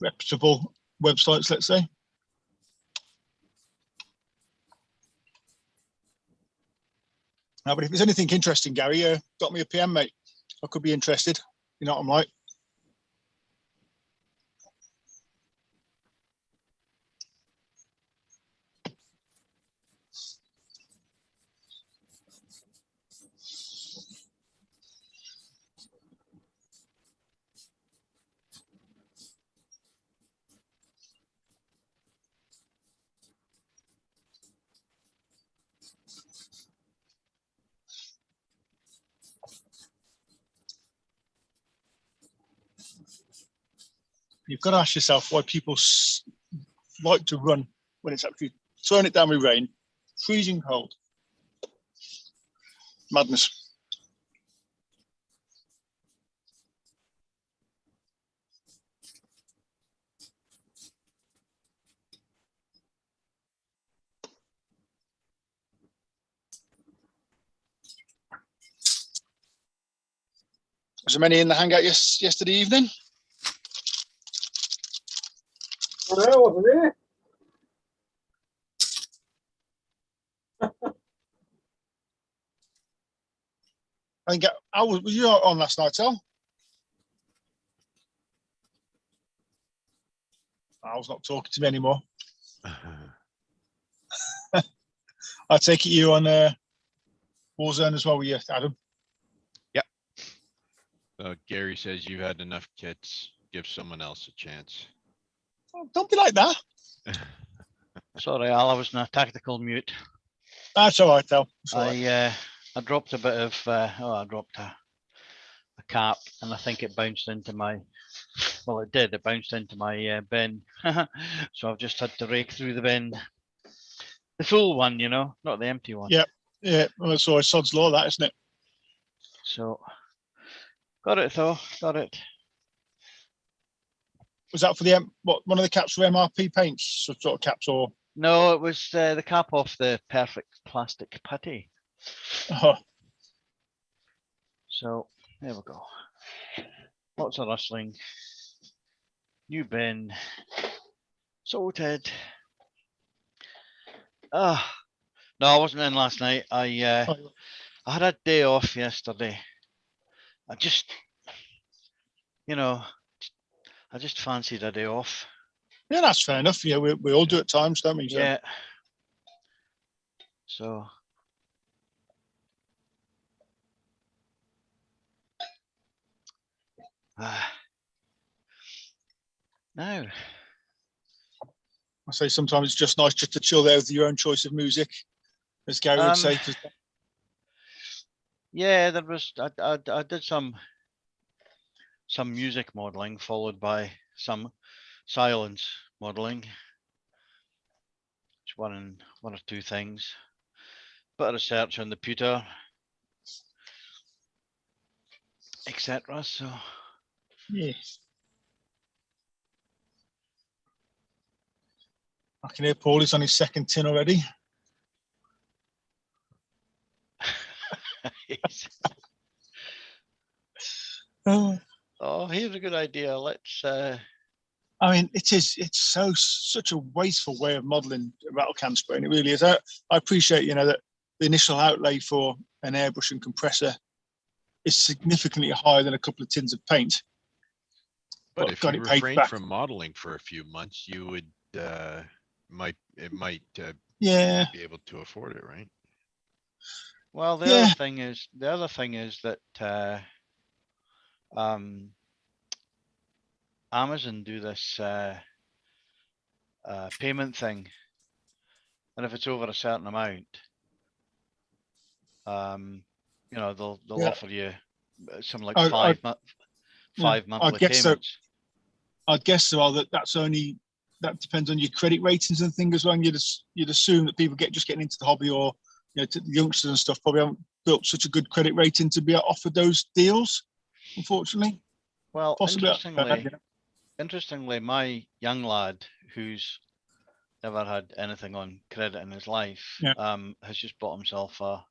reputable websites, let's say. Now, but if there's anything interesting, Gary, got me a PM, mate. I could be interested. You know what I'm like. You've got to ask yourself why people like to run when it's actually throwing it down with rain, freezing cold. Madness. Was there many in the hangout yesterday evening? I wasn't here. I think I was you on last night, Al? I was not talking to me anymore. I take it you on Warzone as well, were you, Adam? Gary says you've had enough kits. Give someone else a chance. Oh, don't be like that. Sorry, Al, I was in a tactical mute. That's all right, Al. It's all right. I dropped a bit of I dropped a cap, and I think it bounced into my. Well, it did. It bounced into my bin, so I've just had to rake through the bin, the full one, you know, not the empty one. Yeah. Yeah, well, it's always sod's law, that, isn't it? So got it though. Got it. Was that for the one of the caps for MRP paints, sort of caps, or? No, it was the cap off the perfect plastic putty. Oh, So there we go. Lots of rustling. New bin. Sorted. No, I wasn't in last night. I had a day off yesterday. I just, you know, I just fancied a day off. yeah, that's fair enough. Yeah, we all do at times, don't we? So. Yeah. So. Now. I say sometimes it's just nice just to chill there with your own choice of music, as Gary would say. Yeah, there was. I did some music modeling followed by some silence modeling. It's one or two things. Bit of research on the pewter, etc. So yeah, I can hear Paul is on his second tin already. Oh, here's a good idea. Let's. I mean, it's such a wasteful way of modelling rattle can spraying. It really is. I appreciate, that the initial outlay for an airbrush and compressor is significantly higher than a couple of tins of paint. But if you refrained from modeling for a few months, you would might yeah, be able to afford it, right? Well, the other thing is that Amazon do this payment thing, and if it's over a certain amount, they'll offer you something like five monthly payments. I'd guess so. That depends on your credit ratings and things as well. And you'd assume that people getting into the hobby, or to the youngsters and stuff, probably haven't built such a good credit rating to be offered those deals, unfortunately. Well, interestingly, my young lad, who's never had anything on credit in his life, has just bought himself a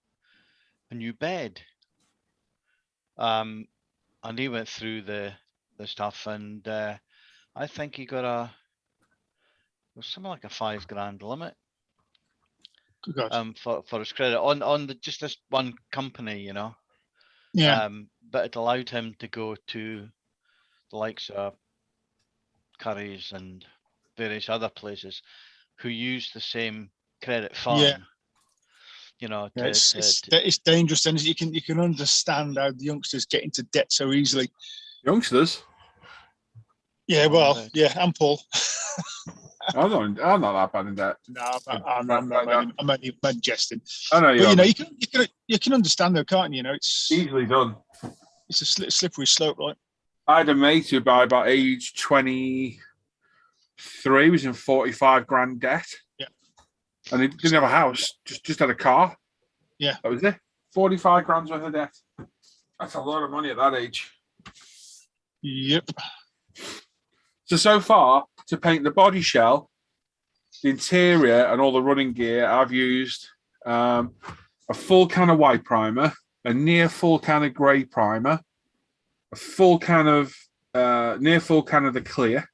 new bed. And he went through the stuff, and I think he got it was something like a $5,000 limit. For his credit on just this one company, Yeah. But it allowed him to go to the likes of Curry's and various other places who use the same credit firm. Yeah. It's dangerous, and you can understand how the youngsters get into debt so easily. Youngsters? Yeah, well, yeah, and Paul. I'm not that bad in debt. No, I'm only jesting. I know, but you can understand though, can't you? It's easily done. It's a slippery slope, right? I had a mate who, by about age 23, was in 45 grand debt. Yeah, and he didn't have a house; just had a car. Yeah, that was it. 45 grand's worth of debt. That's a lot of money at that age. Yep. So far, to paint the body shell, the interior, and all the running gear, I've used a full can of white primer, a near full can of grey primer, a full can of near full can of the clear.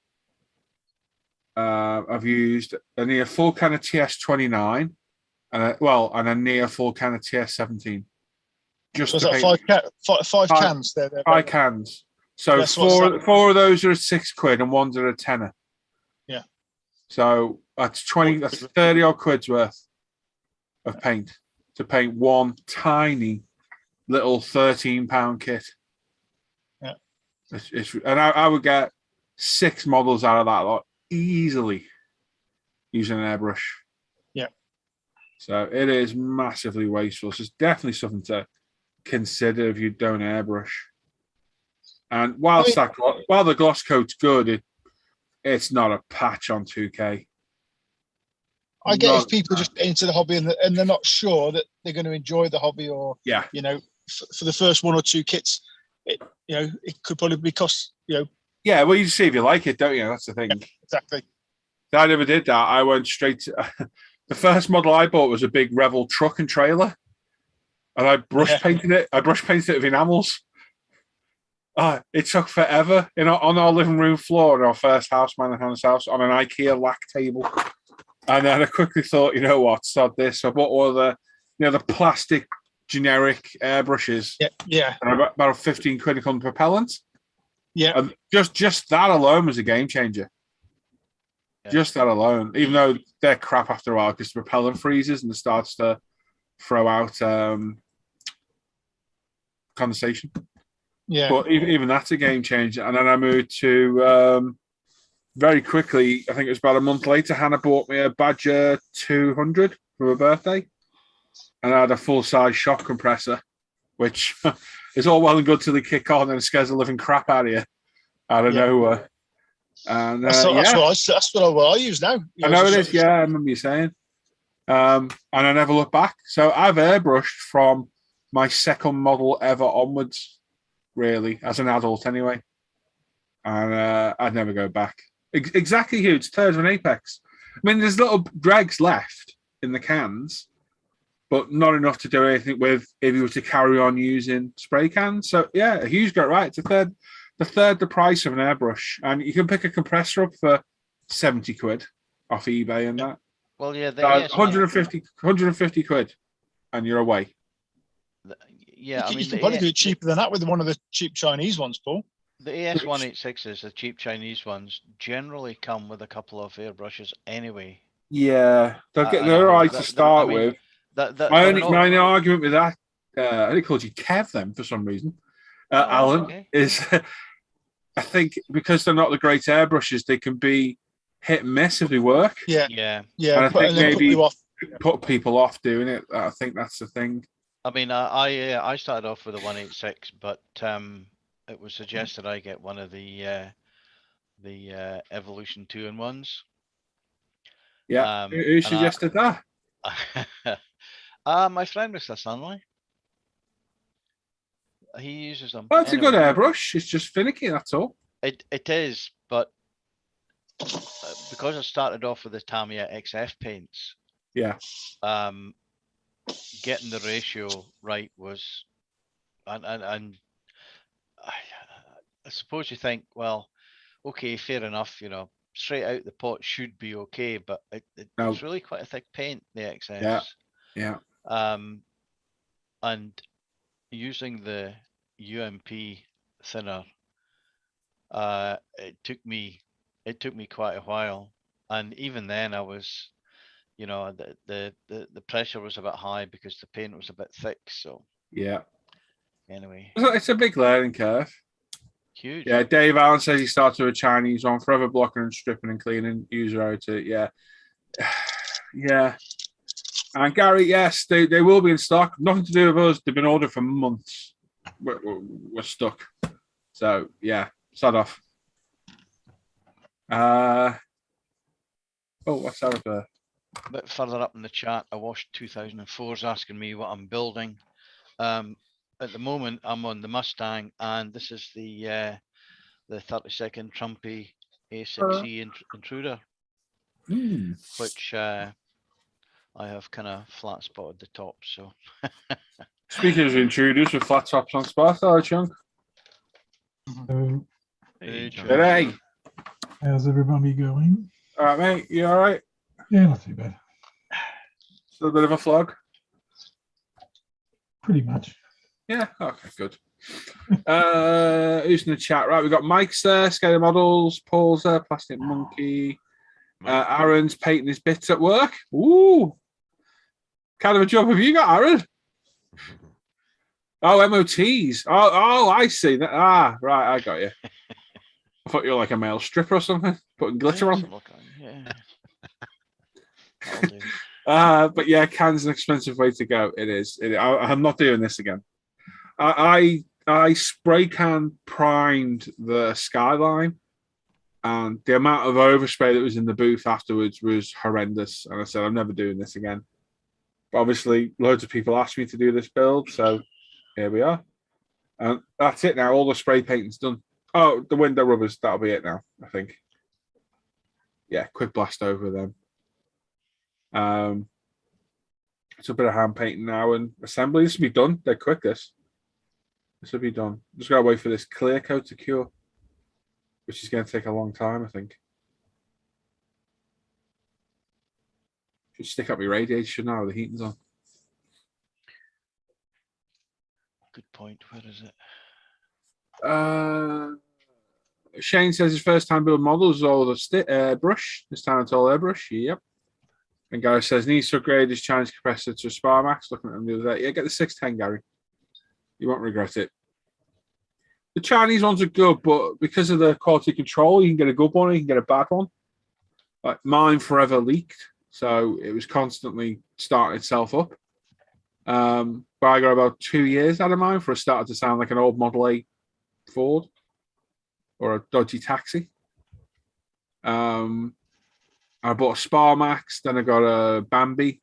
I've used a near full can of TS29, and a near full can of TS17. Just So to it's paint like five Five- cans there. 5 cans. So Yes, what's four of those are £6 and one's are a tenner. Yeah. So that's 20. That's 30 odd quid's worth of paint to paint one tiny little £13 kit. Yeah. And I would get 6 models out of that lot easily using an airbrush. Yeah. So it is massively wasteful. So it's definitely something to consider if you don't airbrush. And while the gloss coat's good, it's not a patch on 2K. I get if people just get into the hobby and they're not sure that they're going to enjoy the hobby, or you know, for the first 1 or 2 kits, it could probably be cost. Yeah, well, you see if you like it, don't you? That's the thing. Yeah, exactly. I never did that. I went straight to the first model I bought was a big Revel truck and trailer, and I brush painted it. I brush painted it with enamels. It took forever. On our living room floor in our first house, man and Hannah's house, on an IKEA lac table. And then I quickly thought, you know what, start this. So I bought all the plastic generic airbrushes. Yeah. And about £15 on propellant. Yeah. And just that alone was a game changer. Yeah. Just that alone, even though they're crap after a while because the propellant freezes and it starts to throw out condensation. Yeah. But even that's a game changer. And then I moved to very quickly, I think it was about a month later, Hannah bought me a Badger 200 for her birthday. And I had a full-size shock compressor, which is all well and good till they kick on and it scares the living crap out of you out of nowhere. And that's what I use now. I know it is, yeah, I remember you saying. And I never looked back. So I've airbrushed from my second model ever onwards, really, as an adult anyway. And I'd never go back. Exactly huge, third of an Apex. I mean, there's little dregs left in the cans, but not enough to do anything with if you were to carry on using spray cans. So yeah, a huge got right. It's the third the price of an airbrush, and you can pick a compressor up for £70 off eBay and that. Well, yeah, 150 quid, and you're away. Yeah, you can probably do it cheaper than that with one of the cheap Chinese ones, Paul. The AS186s, the cheap Chinese ones, generally come with a couple of airbrushes anyway. Yeah, they're all right to start with. My only argument with that, I think called you Kev then for some reason, Alan, is I think because they're not the great airbrushes, they can be hit and miss if they work. Yeah. And I think maybe put people off doing it. I think that's the thing. I mean, I started off with a 186, but it was suggested I get one of the Evolution 2-in-1s. Yeah, who suggested that? My friend Mr. Sunley. He uses them. Oh, it's a good airbrush. It's just finicky, that's all. It is, but because I started off with the Tamiya XF paints, getting the ratio right was, and I suppose you think, well, okay, fair enough, straight out the pot should be okay, but it's really quite a thick paint, the XF. Yeah. And using the UMP thinner, it took me quite a while, and even then I was, the pressure was a bit high because the paint was a bit thick. So anyway, it's a big learning curve. Huge. Yeah, Dave Allen says he started with a Chinese one, forever blocking and stripping and cleaning, user out it. Yeah. And Gary, yes, they will be in stock. Nothing to do with us. They've been ordered for months. We're stuck. So yeah, start off. What's that there? A bit further up in the chat, I watched 2004's asking me what I'm building. At the moment, I'm on the Mustang, and this is the 32nd Trumpy A6E Intruder, which I have kind of flat spotted the top. So, speaking of intruders with flat tops on spot, hello, Chunk. Hey, how's everybody going? All right, mate. You all right? Yeah, not too bad. Still a bit of a flog. Pretty much. Yeah, okay, good. Who's in the chat? Right, we've got Mike's there, Skater Models, Paul's there, Plastic Monkey. Aaron's painting his bits at work. Ooh. Kind of a job have you got, Aaron? Oh, MOTs. Oh, I see that. Ah, right, I got you. I thought you were like a male stripper or something, putting glitter on. Yeah. That'll do. But yeah, can's an expensive way to go. It is. I'm not doing this again. I spray can primed the skyline, and the amount of overspray that was in the booth afterwards was horrendous. And I said, I'm never doing this again. But obviously, loads of people asked me to do this build, so here we are. And that's it now. All the spray painting's done. Oh, the window rubbers, that'll be it now, I think. Yeah, quick blast over them. It's a bit of hand painting now and assembly. This will be done. They're quick, this will be done. Just gotta wait for this clear coat to cure, which is going to take a long time, I think. Should stick up your radiator now, the heating's on. Good point. Where is it? Shane says his first time building models is all the brush. This time it's all airbrush. Yep. And Gary says needs to upgrade his Chinese compressor to a Spar Max. Looking at him the other day. Yeah, get the 610, Gary. You won't regret it. The Chinese ones are good, but because of the quality control, you can get a good one, you can get a bad one. Like mine forever leaked, so it was constantly starting itself up. But I got about 2 years out of mine for it started to sound like an old Model 8 Ford or a dodgy taxi. I bought a Spar Max, then I got a Bambi.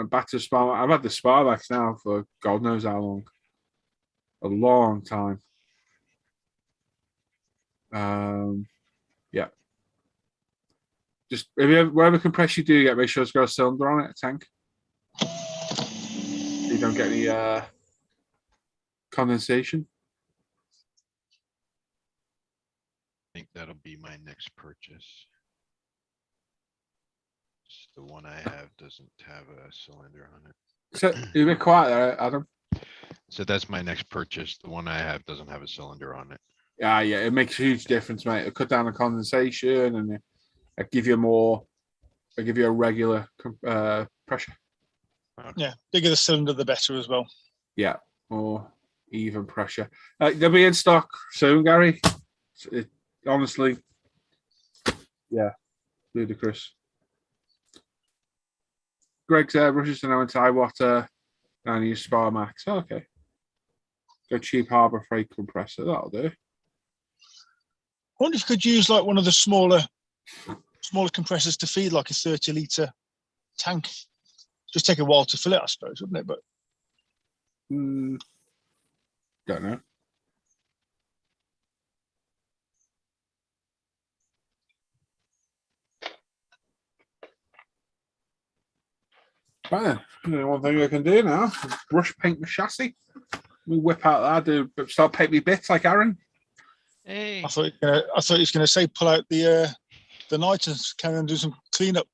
Back to Spar Max. I've had the Spar Max now for God knows how long. A long time. Yeah. Just whatever compressor you do get, make sure it's got a cylinder on it, a tank. So you don't get any condensation. I think that'll be my next purchase. The one I have doesn't have a cylinder on it. So you're a bit quiet there, Adam. So that's my next purchase. The one I have doesn't have a cylinder on it. Yeah, it makes a huge difference, mate. It'll cut down the condensation and it'll give you a regular pressure. Okay. Yeah, bigger the cylinder, the better as well. Yeah, more even pressure. They'll be in stock soon, Gary. Honestly, yeah, ludicrous. Greg's airbrushes are now in Thai water and use Spar Max. Oh, okay. Go cheap Harbor Freight compressor. That'll do. I wonder if you could use like one of the smaller compressors to feed like a 30-litre tank. Just take a while to fill it, I suppose, wouldn't it? But don't know. Right then, one thing I can do now is brush paint the chassis. We whip out that, start paint me bits like Aaron. Hey. I thought he was going to say pull out the night and carry on do some cleanup.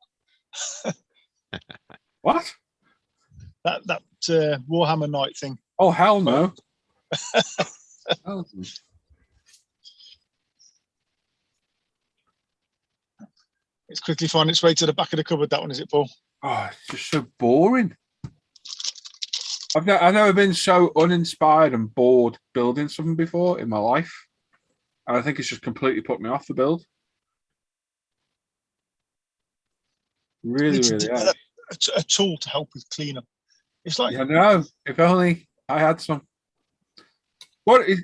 What? That Warhammer night thing. Oh hell no! It's quickly finding its way to the back of the cupboard. That one, is it, Paul? Oh, it's just so boring. I've never been so uninspired and bored building something before in my life. And I think it's just completely put me off the build. Really, really. A tool to help with cleanup. It's like, yeah, no. If only I had some.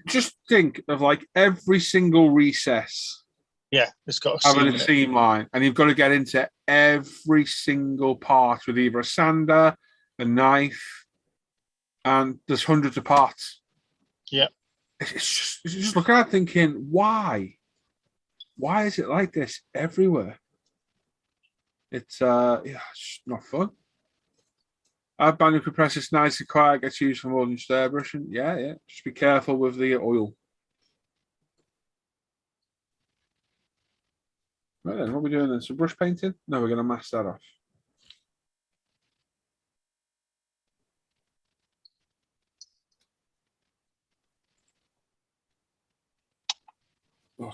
Just think of like every single recess. Yeah, it's got a having a seam line, and you've got to get into every single part with either a sander, a knife, and there's hundreds of parts. Yeah, it's just looking at it thinking, why is it like this everywhere? It's it's not fun. Our banner compressor is nice and quiet, gets used for more than just airbrushing. Yeah. Just be careful with the oil. Right then, what are we doing then? Some brush painting? No, we're going to mask that off.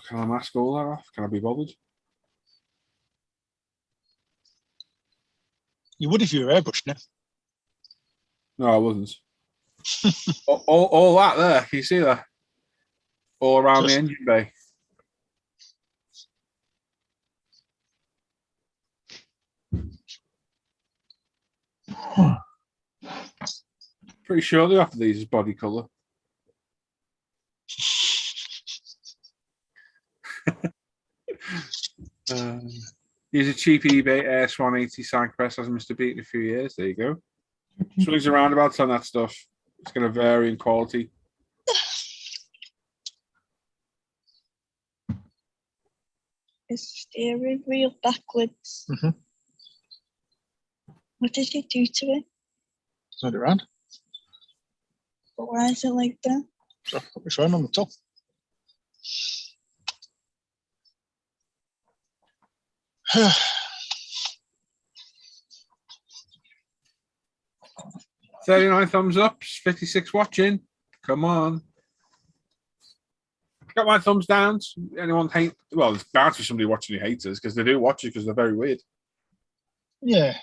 can I mask all that off? Can I be bothered? You would if you were airbrushing it. No, I wasn't. all that there. Can you see that? All around the Just- engine bay. Pretty sure they offer these as body colour. Use a cheap eBay Air Swan 80 side press as Mr. Beat in a few years. There you go. Swings and roundabouts on that stuff. It's going to vary in quality. It's steering wheel backwards. Mhm. What did you do to it? Turn it around. But why is it like that? So put my phone on the top. $39 thumbs up, 56 watching. Come on. Got my thumbs down. Anyone hate? Well, there's bound to be somebody watching who hates us because they do watch it because they're very weird. Yeah.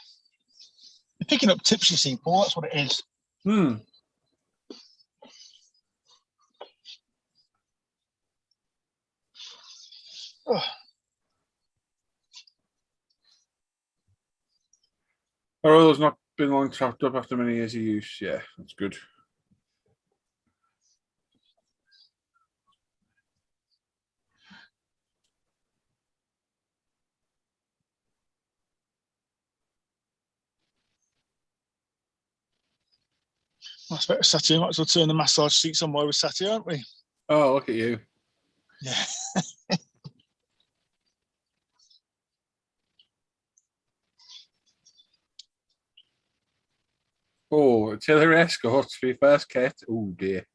You're picking up tips, you see, Paul. That's what it is. Hmm. Oh, Our oil's not been long chopped up after many years of use. Yeah, that's good. that's better sat here. Might as well turn the massage seats on while we're sat here, aren't we? Oh, look at you. Yeah. Oh, artillery escorts for your first kit. Oh, dear.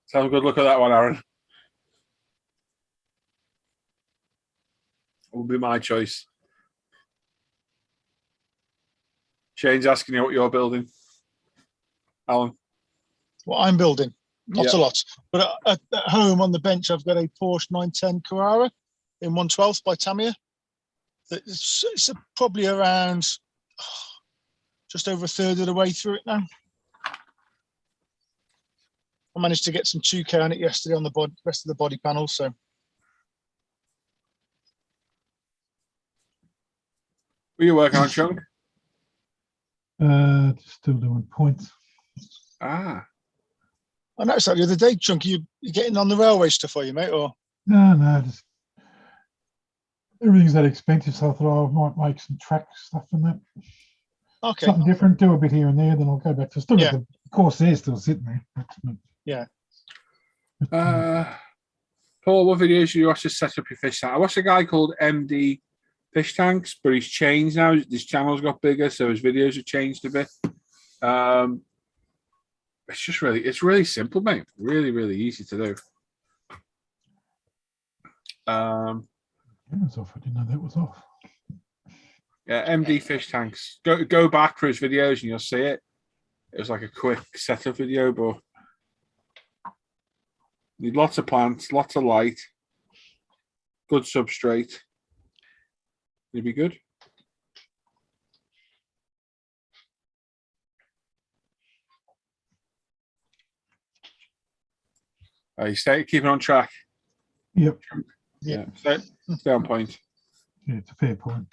Let's have a good look at that one, Aaron. Will be my choice. Shane's asking you what you're building. Alan. What I'm building. Not Yeah. a lot. But at home on the bench, I've got a Porsche 910 Carrara in 1/12 by Tamiya. It's probably around just over a third of the way through it now. I managed to get some 2K on it yesterday on the rest of the body panel. So What are you working on, Chunk? Still doing points. Ah. I noticed that the other day, Chunky, you're getting on the railway stuff, are you, mate? Or No, just everything's that expensive, so I thought I might make some track stuff from that. okay, Something different, do a bit here and there, then I'll go back to still got the course there still sitting there. Yeah. Paul, what videos do you watch to set up your fish tank? I watched a guy called MD Fish Tanks, but he's changed now. His channel's got bigger, so his videos have changed a bit. It's really simple, mate. Really, really easy to do. It was off. I didn't know that was off. Yeah, MD Fish Tanks. Go back for his videos and you'll see it. It was like a quick setup video, but need lots of plants, lots of light, good substrate. You'll be good. You keep it on track. Yep. Yeah, stay on point. Yeah, it's a fair point.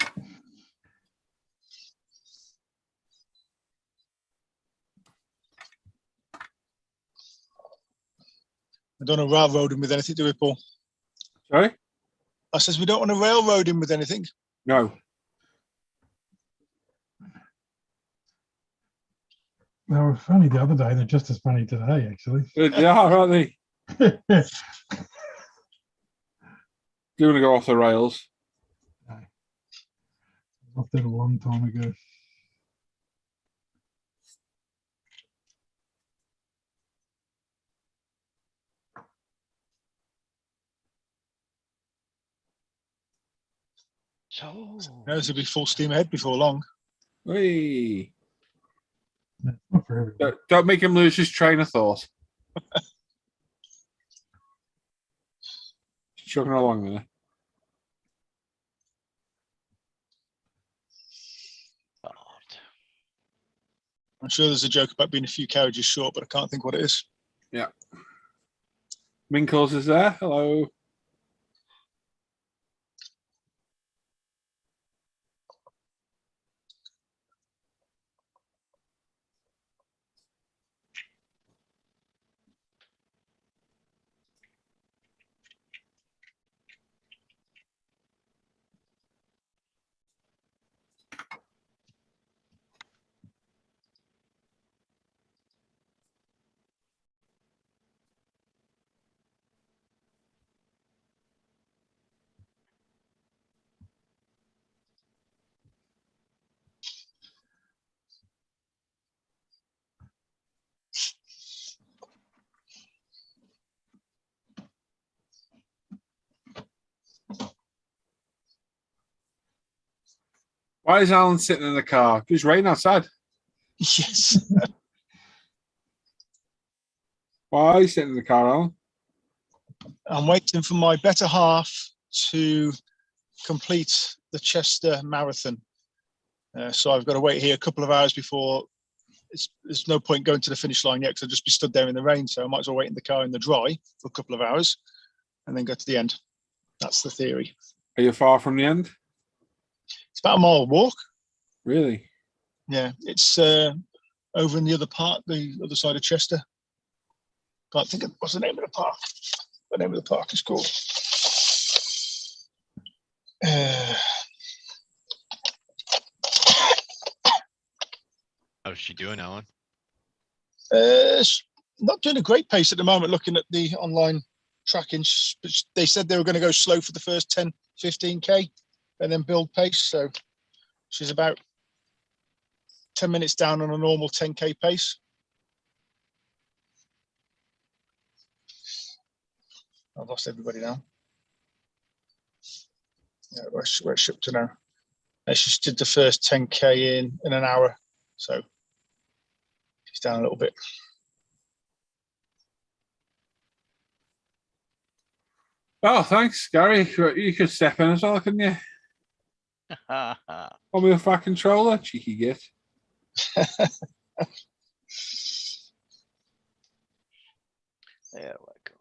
I don't want to railroad him with anything, do we, Paul? Sorry? I says we don't want to railroad him with anything. No. They were funny the other day. They're just as funny today, actually. They are, aren't they? Do you want to go off the rails? Off that a long time ago. So This will be full steam ahead before long. Hey. No, not for everyone. Don't make him lose his train of thought. chugging along there. God. I'm sure there's a joke about being a few carriages short, but I can't think what it is. Yeah. Minkles is there. Hello. Why is Alan sitting in the car? It's raining outside. Yes. Why are you sitting in the car, Alan? I'm waiting for my better half to complete the Chester Marathon. So I've got to wait here a couple of hours before. There's no point going to the finish line yet because I'll just be stood there in the rain. So I might as well wait in the car in the dry for a couple of hours and then go to the end. That's the theory. Are you far from the end? It's about a mile walk. Really? Yeah, it's over in the other part, the other side of Chester. Can't think of what's the name of the park. The name of the park is called. How's she doing, Alan? Not doing a great pace at the moment, looking at the online tracking. They said they were going to go slow for the first 10, 15K and then build pace. So she's about 10 minutes down on a normal 10K pace. I've lost everybody now. Yeah, where's she up to now? She did the first 10K in an hour. So she's down a little bit. Oh, thanks, Gary. You could step in as well, couldn't you? On with a fat controller, cheeky git. There we go.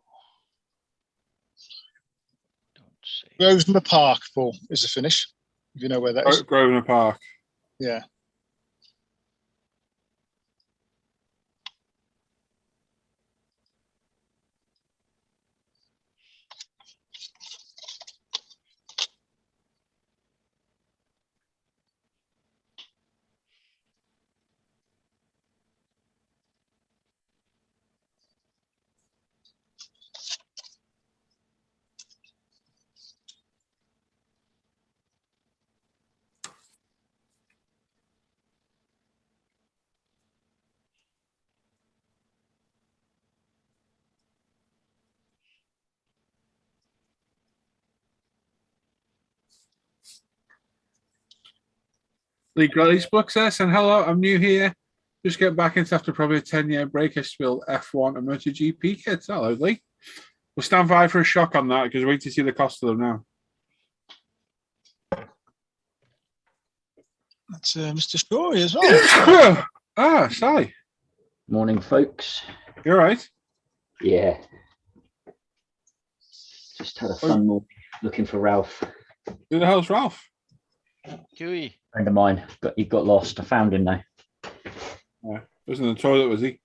Don't say. Grosvenor Park, Paul, is the finish. If you know where that is. Grosvenor Park. Yeah. Lee Gully's book says, and hello, I'm new here. Just get back into after probably a 10-year break. I spill F1 and MotoGP kits. Hello, Lee. We'll stand by for a shock on that because wait to see the cost of them now. That's Mr. Story as well. Sally. Morning, folks. You all right? Yeah. Just had a fun morning looking for Ralph. Who the hell's Ralph? Huey. Friend of mine. He got lost. I found him now. Yeah. Wasn't in the toilet, was he?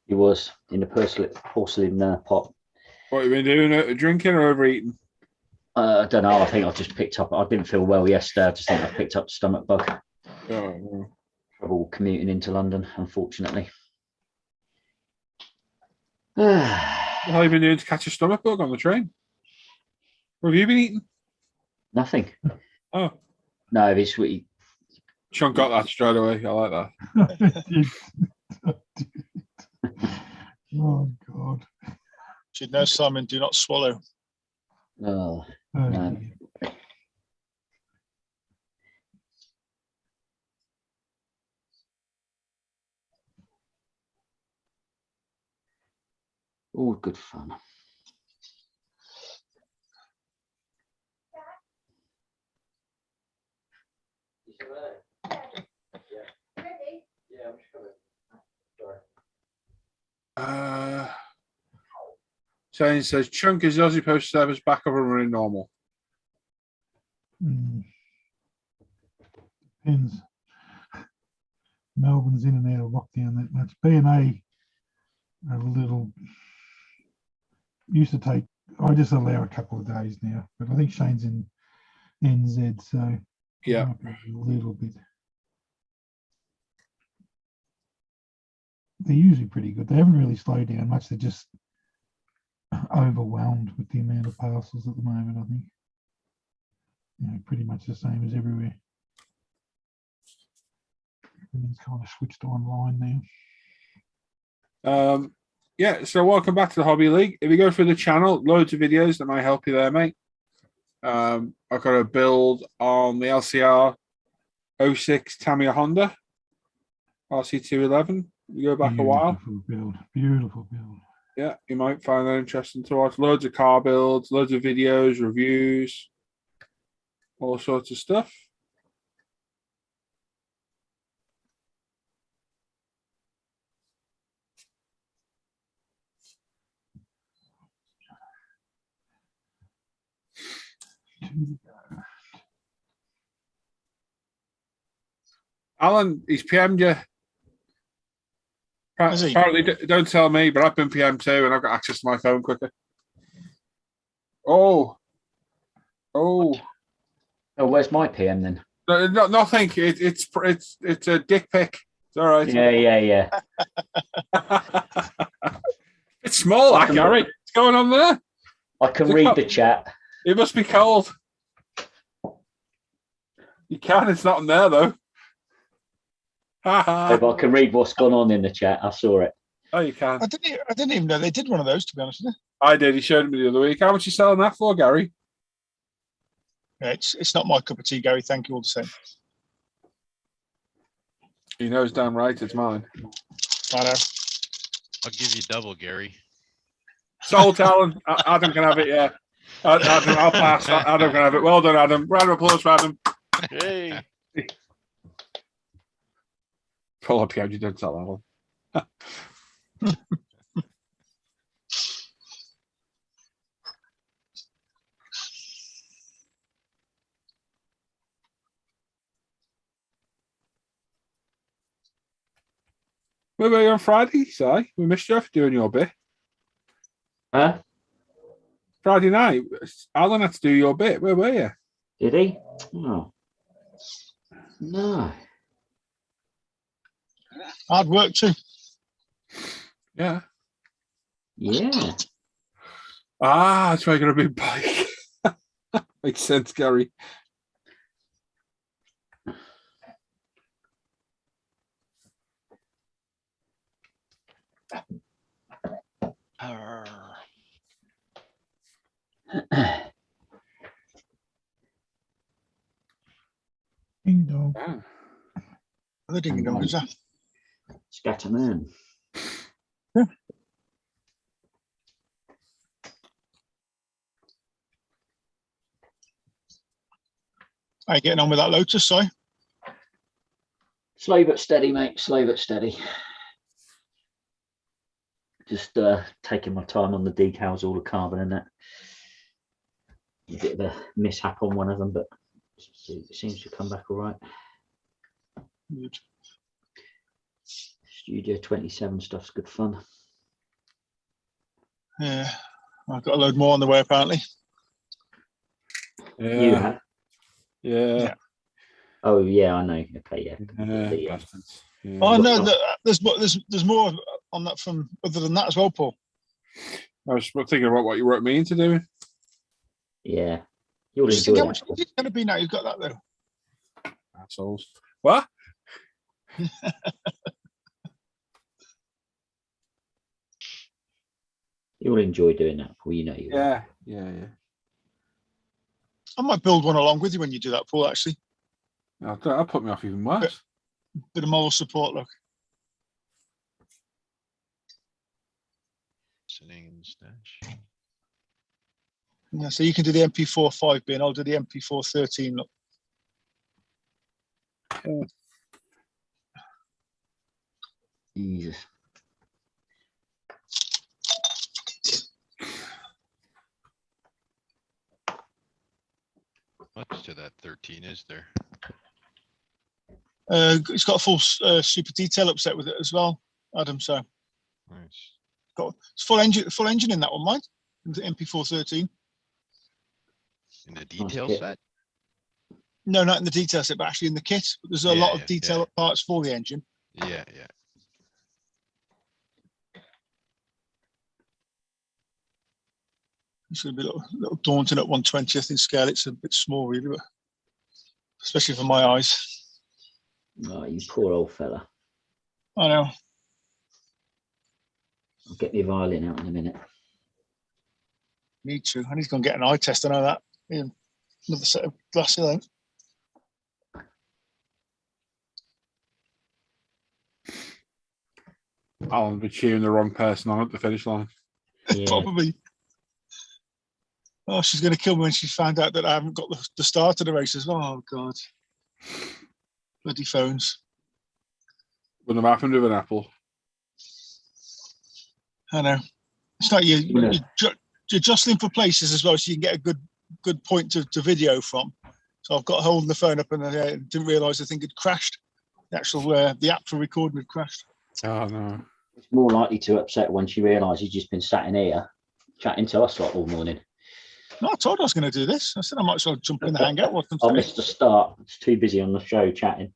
He was in the porcelain pot. What have you been doing? Drinking or overeating? I don't know. I think I just picked up. I didn't feel well yesterday. I just think I picked up stomach bug. Oh, Trouble commuting into London, unfortunately. Nothing. what have you been doing to catch a stomach bug on the train? What have you been eating? Oh. No, this week. Sean got that straight away. I like that. Oh, God. Should know, Simon, do not swallow. Oh, no. All good fun. Shane says, Chunk is Aussie Post Service back up and running normal. Depends. Melbourne's in and out of lockdown that much. B&A are a little, used to take, I just allow a couple of days now, but I think Shane's in NZ, so Yeah. might be a little bit. They're usually pretty good. They haven't really slowed down much. They're just overwhelmed with the amount of parcels at the moment, I think. Pretty much the same as everywhere. Everything's kind of switched online now. Yeah, so welcome back to the Hobby League. If you go through the channel, loads of videos that might help you there, mate. I've got a build on the LCR 06 Tamiya Honda RC211. You go back a while. Beautiful build. Yeah, you might find that interesting to watch. Loads of car builds, loads of videos, reviews, all sorts of stuff. Alan, he's PM'd you. Has he? Apparently, don't tell me, but I've been PM too, and I've got access to my phone quicker. Oh, Where's my PM then? no, nothing. It's a dick pic. It's all right. Yeah. It's small, that Gary. What's going on there? I can read the chat. It must be cold. You can. It's not in there though. But I can read what's gone on in the chat. I saw it. Oh, you can. I didn't even know they did one of those, to be honest with you. I did. He showed me the other week. How much are you selling that for, Gary? Yeah, it's not my cup of tea, Gary. Thank you all the same. He knows damn right it's mine. I know. I'll give you double, Gary. Sold, Alan. Adam can have it, yeah. Adam, I'll pass. Adam can have it. Well done, Adam. Round of applause for Adam. Hey. Pull up, you didn't sell that one. Where were you on Friday, Si? We missed you for doing your bit. Huh? Friday night, Alan had to do your bit. Where were you? Did he? Oh. No. Hard work too. Yeah. Yeah. That's why I got a big bike. Makes sense, Gary. Ding dong. Oh. The ding dong is that? Scatterman. Yeah. How you getting on with that Lotus, Si? Slow but steady, mate. Slow but steady. Just taking my time on the decals, all the carbon and that. A bit of a mishap on one of them, but it seems to come back all right. Good. Studio 27 stuff's good fun. Yeah, I've got a load more on the way apparently. Yeah. You have? Yeah. Oh yeah, I know. Okay, yeah. Bastards. Yeah. Oh no, there's more on that from other than that as well, Paul. I was thinking about what you wrote me into doing. Yeah. You'll Just enjoy think how that. much it's going to be now. You've got that though. Assholes. What? You'll enjoy doing that, Paul. You know you will. Yeah. I might build one along with you when you do that, Paul. Actually, That'll put me off even worse. bit of moral support. Look, Sitting in the stash. yeah. So you can do the MP4 5B, and I'll do the MP4 13. Look. Jesus. difference to that 13, is there? It's got a full super detail upset with it as well, Adam. So Nice. it's full engine in that one, mind. In the MP413. In the detail kit. set? No, not in the detail set, but actually in the kit. There's a lot of detail parts for the engine. Yeah. It's going to be a little daunting at 1/20th in scale. It's a bit small, really, but especially for my eyes. Oh, you poor old fella. I know. I'll get my violin out in a minute. Need to. I need to go and get an eye test. I know that. Yeah. Another set of glasses, I think. I'll be cheering the wrong person on at the finish line. Yeah. Probably. Oh, she's going to kill me when she found out that I haven't got the start of the race as well. Oh, God. Bloody phones. Wouldn't have happened with an apple. I know. It's like Yeah. you're jostling for places as well, so you can get a good point to video from. So I've got holding the phone up and I didn't realise the thing had crashed. The actual the app for recording had crashed. Oh, no. It's more likely to upset when she realises you've just been sat in here chatting to us like all morning. No, I told her I was going to do this. I said I might as well jump in the hangout. I missed the start. It's too busy on the show chatting.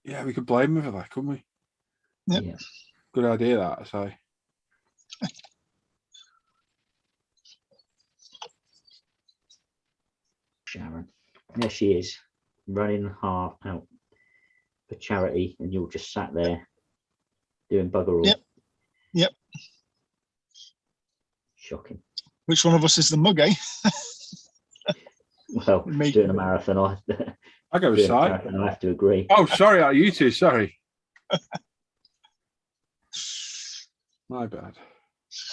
Yeah, we could blame him for that, couldn't we? Yep. Yeah. Good idea, that, I say. Sharon. There she is, running hard out for charity, and you're just sat there doing bugger all. Yep. Shocking. Which one of us is the mug, eh? Well, Me. doing a marathon, I go with doing a Si. marathon, I have to agree. Oh, sorry, you two, sorry. My bad.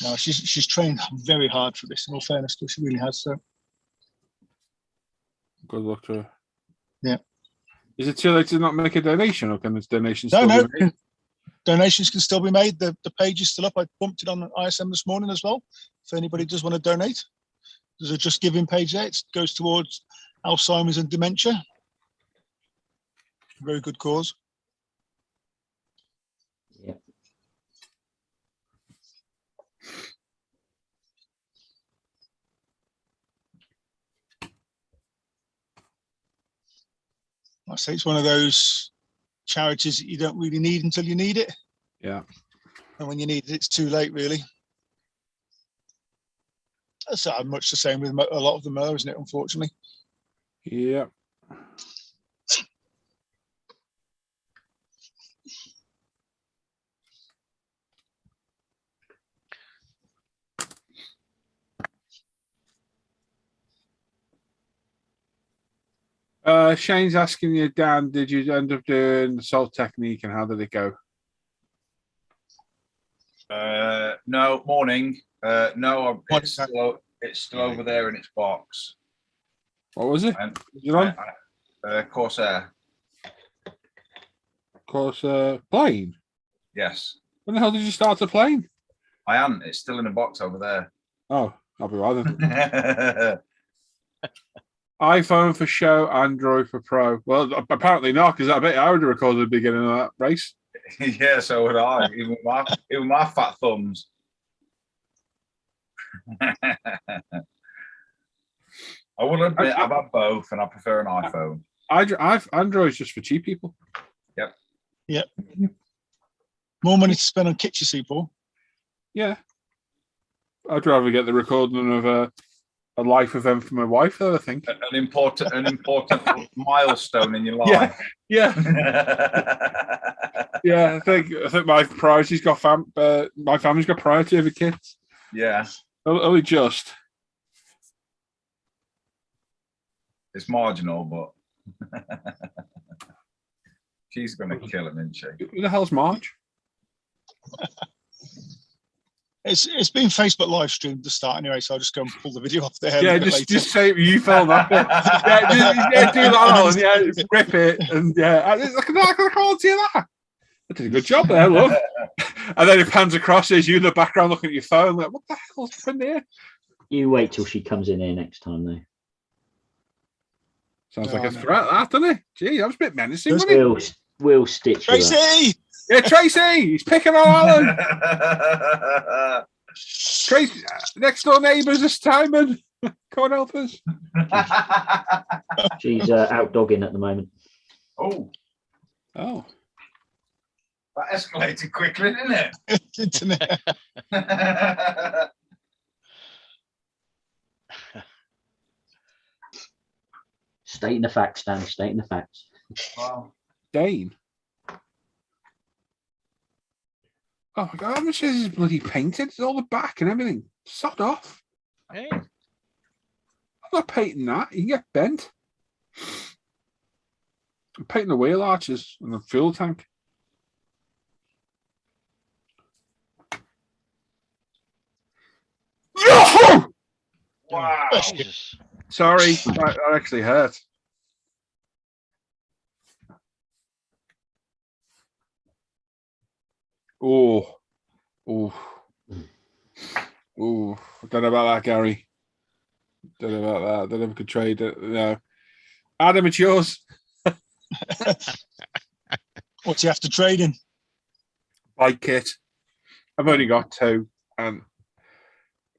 No, she's trained very hard for this. In all fairness, she really has. So Good luck to her. Yeah. Is it too late to not make a donation, or can this donation no, still be made? donations can still be made. The page is still up. I bumped it on ISM this morning as well. If anybody does want to donate, there's a Just Giving page there. It goes towards Alzheimer's and dementia. Very good cause. Yeah. I say it's one of those charities that you don't really need until you need it. Yeah. And when you need it, it's too late, really. That's much the same with a lot of them are, isn't it, unfortunately? Yeah. Shane's asking you, Dan, did you end up doing the salt technique and how did it go? No, morning. No, it's still over there in its box. What was it? And You on? Corsair. Of course, plane. Yes, When the hell did you start the plane? I am. It's still in a box over there. Oh, I'll be right then. iPhone for show, Android for pro. Well, apparently not, because I bet I would have recorded the beginning of that race. Yeah, so would I. Even my fat thumbs. I will admit I've had both, and I prefer an iPhone. Android's just for cheap people. Yep. More money to spend on kitchen soup, Paul. Yeah. I'd rather get the recording of a life event for my wife, though, I think. An important milestone in your life. Yeah. Yeah, I think my priority's got my family's got priority over kids. Yeah. Only just. It's marginal, but she's gonna kill him, isn't she? Who the hell's Marge? It's been Facebook live streamed to start anyway, so I'll just go and pull the video off there. Yeah, just say you fell that bit. Yeah, do that, and yeah, rip it, and yeah, I can't see that. I did a good job there, love. And then it pans across, there's you in the background looking at your phone, like, what the hell's happened here? You wait till she comes in here next time, though. Sounds No, like a no. threat, that, doesn't it? Gee, that was a bit menacing, wasn't it? We'll stitch you up. Tracy! Yeah, Tracy, he's picking on Alan. Tracy, next door neighbours this time, and come on, help us. She's out dogging at the moment. Oh, Oh, that escalated quickly, didn't it? Internet. Stating the facts, Dan. Stating the facts. Wow. Dane. Oh my God, how much is this bloody painted? It's all the back and everything. Sod off. Hey, I'm not painting that. You can get bent. I'm painting the wheel arches and the fuel tank. Wow. Jesus. Sorry, that actually hurt. Oh, oh, oh! I don't know about that, Gary. Don't know about that. I don't know if we could trade it. No, Adam, it's yours. What do you have to trade in? Bike kit. I've only got 2, and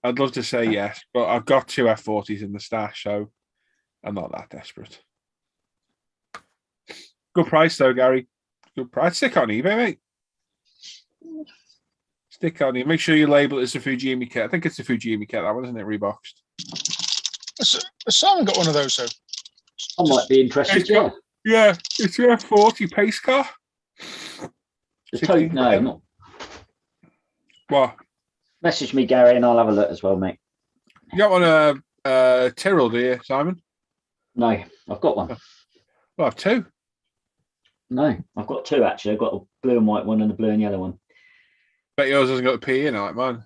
I'd love to say yes, but I've got 2 F40s in the stash, so I'm not that desperate. Good price though, Gary. Good price. Stick on eBay, mate. Stick on eBay. Make sure you label it as a Fujimi kit. I think it's a Fujimi kit, that one, isn't it? Reboxed. Simon got one of those, though. I might be interested, yeah. Yeah, it's your F40 pace car. The tote, no, not. What? Message me, Gary, and I'll have a look as well, mate. You got one Tyrrell, do you, Simon? No, I've got one. Well, I've 2. No, I've got 2 actually. I've got a blue and white one and a blue and yellow one. Bet yours hasn't got the P in it like mine.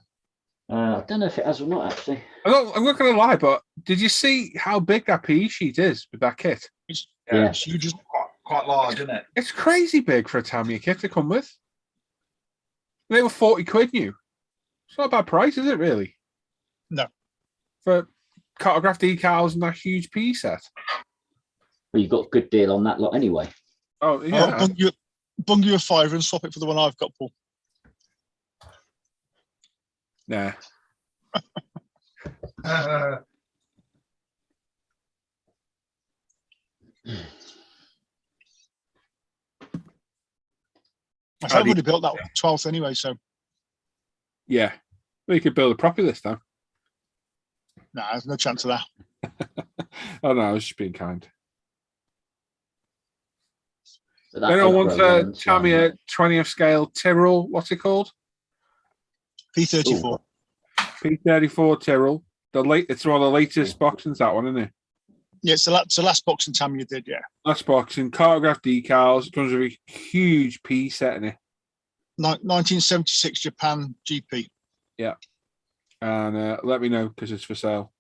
I don't know if it has or not, actually. I'm not going to lie, but did you see how big that PE sheet is with that kit? Yeah. You just Quite large, isn't it? It's crazy big for a Tamiya kit to come with. They were 40 quid new. It's not a bad price, is it really? No. For cartograph decals and that huge PE set. Well, you got a good deal on that lot anyway. Oh, yeah. bung you a £5 and swap it for the one I've got, Paul. Nah. I've already built that 12th anyway, so Yeah. Well, you could build a properly this time. nah, there's no chance of that. Oh, no, I was just being kind. But that Anyone wants April a runs, Tamiya 20th scale Tyrrell? What's it called? P34. P34 Tyrrell. It's one of the latest boxings, that one, isn't it? Yeah, it's the last boxing Tamiya did, yeah. Last boxing, cartograph decals. It comes with a huge P set in it. 1976 Japan GP. Yeah. And let me know because it's for sale.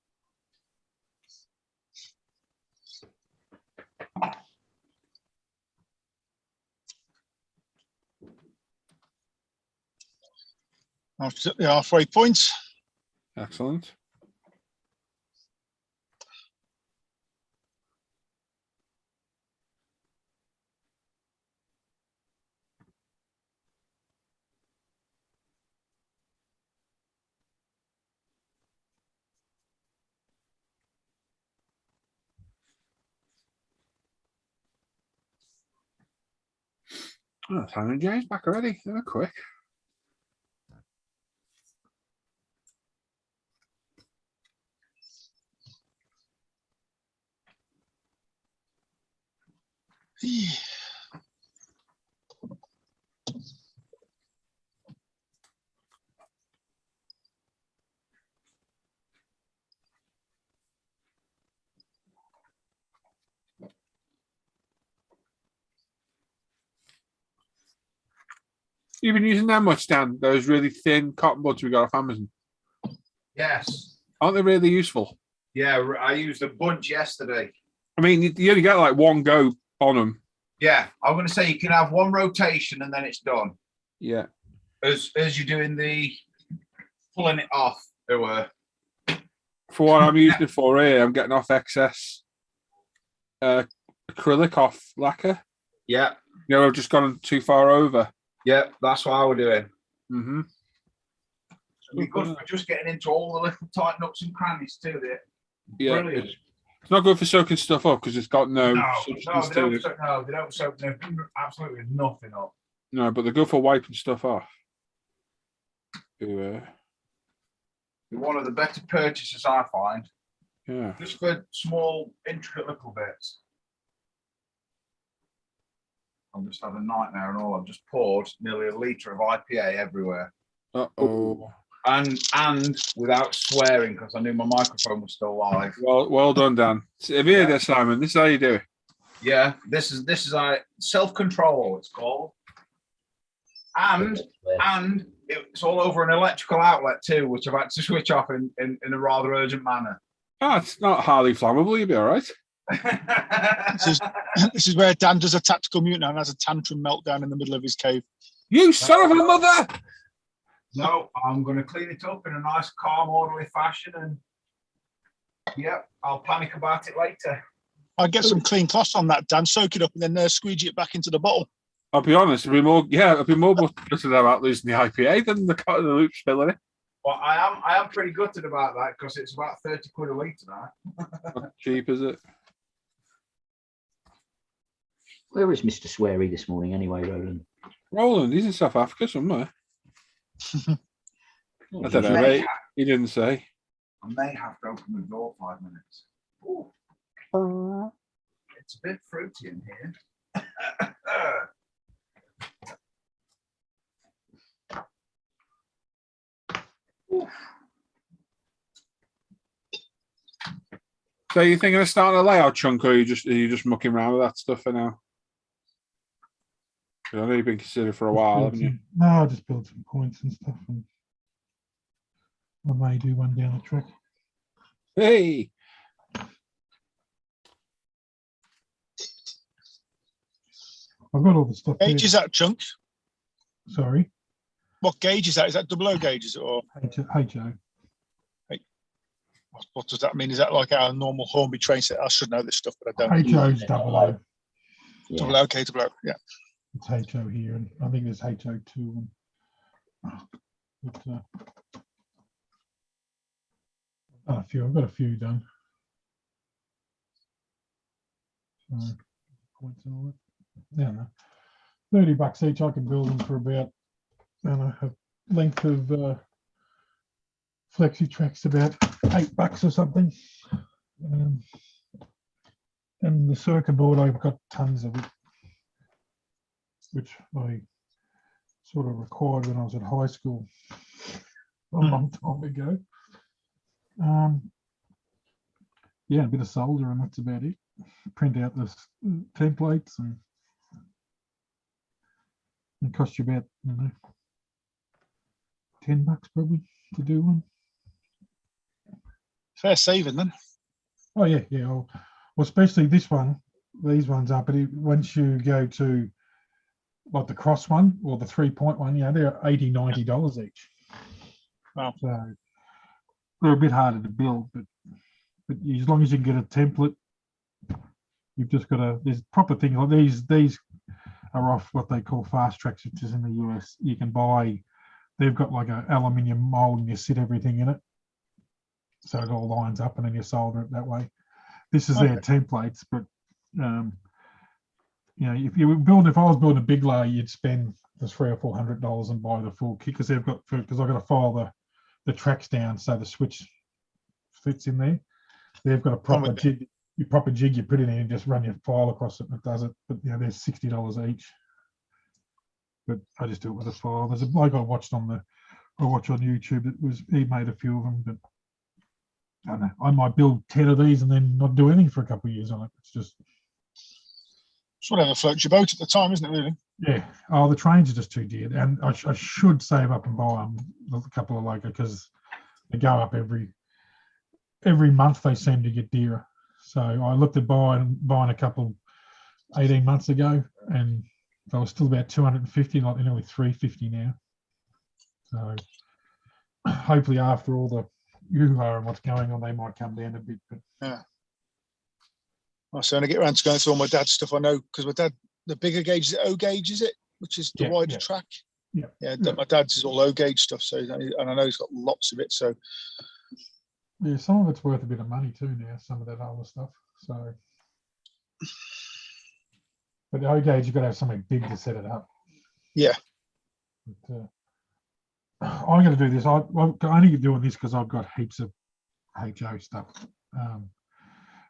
After the halfway point. Excellent. Oh, Simon James back already. They were quick. You've been using that much, Dan? Those really thin cotton buds we got off Amazon. Yes. Aren't they really useful? Yeah, I used a bunch yesterday. I mean, you only get like one go on them. Yeah, I'm going to say you can have one rotation and then it's done. Yeah. as you're doing the pulling it off, For what I'm using it for here, I'm getting off excess acrylic off lacquer. yeah, I've just gone too far over. yeah, that's what I was doing. Mm-hmm. It'd be good for just getting into all the little tight nooks and crannies too. Yeah, Brilliant. it's not good for soaking stuff up because it's got no substance they to don't it. they don't soak absolutely nothing up. No, but they're good for wiping stuff off. They're one of the better purchases I find. Yeah. Just for small, intricate little bits. I've just had a nightmare and all. I've just poured nearly a litre of IPA everywhere. Uh-oh. And without swearing because I knew my microphone was still live. Well done, Dan. Have you heard this, Simon? This is how you do it. Yeah, this is self-control. It's called, and it's all over an electrical outlet too, which I've had to switch off in a rather urgent manner. Oh, it's not highly flammable. You'll be all right. This is where Dan does a tactical mute now and has a tantrum meltdown in the middle of his cave. You son of a mother! No, I'm going to clean it up in a nice, calm, orderly fashion, and I'll panic about it later. I'll get some clean cloth on that, Dan. Soak it up and then squeegee it back into the bottle. I'll be honest. It'd be more gutted about losing the IPA than the loop spilling it. Well, I am pretty gutted about that because it's about 30 quid a litre now. Not cheap, is it? Where is Mr. Sweary this morning anyway, Roland? Roland, he's in South Africa somewhere. I don't know, mate. He didn't say. I may have to open the door 5 minutes. Ooh. It's a bit fruity in here. So you thinking of starting a layout chunk, or are you just mucking around with that stuff for now? I know you've been considered for a while, haven't you? No, I just build some points and stuff, and I may do one down the track. Hey, I've got all the stuff. Gauge is that, Chunk? Sorry, What gauge is that? Is that double O gauges or HO. what does that mean? Is that like our normal Hornby train set? I should know this stuff, but I don't. HO's double O. Yeah. Double O, okay, double O, yeah. It's HO here, and I think there's HO2. But, I've got a few done. So, points and all that. Yeah, no. $30 each. I can build them for about, I don't know, a length of flexi tracks about $8 or something. And the circuit board, I've got tons of it, which I sort of required when I was at high school a long time ago. Yeah, a bit of solder, and that's about it. Print out the templates, and it costs you about, I don't know, $10 probably to do one. Fair saving then. Oh yeah, yeah. Well, especially this one, these ones are. But once you go to like the cross one or the 3-point one, they're $80, $90 each. Wow. So they're a bit harder to build, but as long as you can get a template, you've just got to. There's proper things like these. These are off what they call fast tracks, which is in the US. You can buy. They've got like an aluminium mold, and you sit everything in it, so it all lines up, and then you solder it that way. This is their templates, but if I was building a big layer, you'd spend the $300 or $400 and buy the full kit because I've got to file the tracks down so the switch fits in there. They've got a proper jig. You put it in and just run your file across it and it does it. But there's $60 each. But I just do it with a file. There's a bloke I watch on YouTube. He made a few of them, but I don't know. I might build 10 of these and then not do anything for a couple of years on it. It's just whatever floats your boat at the time, isn't it, really? Yeah. Oh, the trains are just too dear. And I should save up and buy a couple of Loco because they go up every month. They seem to get dearer. So I looked at buying a couple 18 months ago, and they were still about $250, like they're nearly $350 now. So hopefully after all the hoo-ha and what's going on, they might come down a bit. But So when I get around to going through all my dad's stuff, I know because my dad, the bigger gauge is O gauge, is it? Which is the Yeah, wider yeah. track. Yeah. Yeah, my dad's is all O gauge stuff. So and I know he's got lots of it. So yeah, some of it's worth a bit of money too now, some of that other stuff. So, but the O gauge, you've got to have something big to set it up. Yeah. But, I'm going to do this. I'm only doing this because I've got heaps of HO stuff. And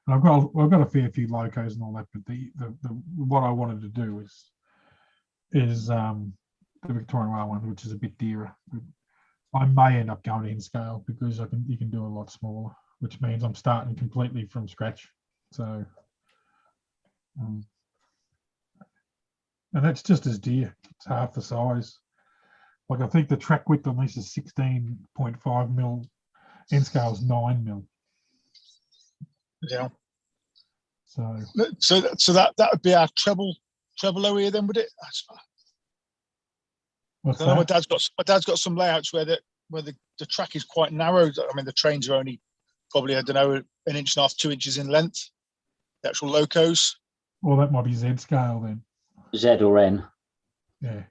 I've got a fair few locos and all that. But the what I wanted to do is the Victorian Rail one, which is a bit dearer. But I may end up going in scale because you can do a lot smaller, which means I'm starting completely from scratch. So, and that's just as dear. It's half the size. Like I think the track width on this is 16.5 mil. End scale is 9 mil. yeah. So that would be our treble OE then, would it? what's I know that? my dad's got some layouts where the track is quite narrow. I mean, the trains are only probably, I don't know, 1.5 inches, 2 inches in length. The actual locos. Well, that might be Z scale then. Z or N. Yeah.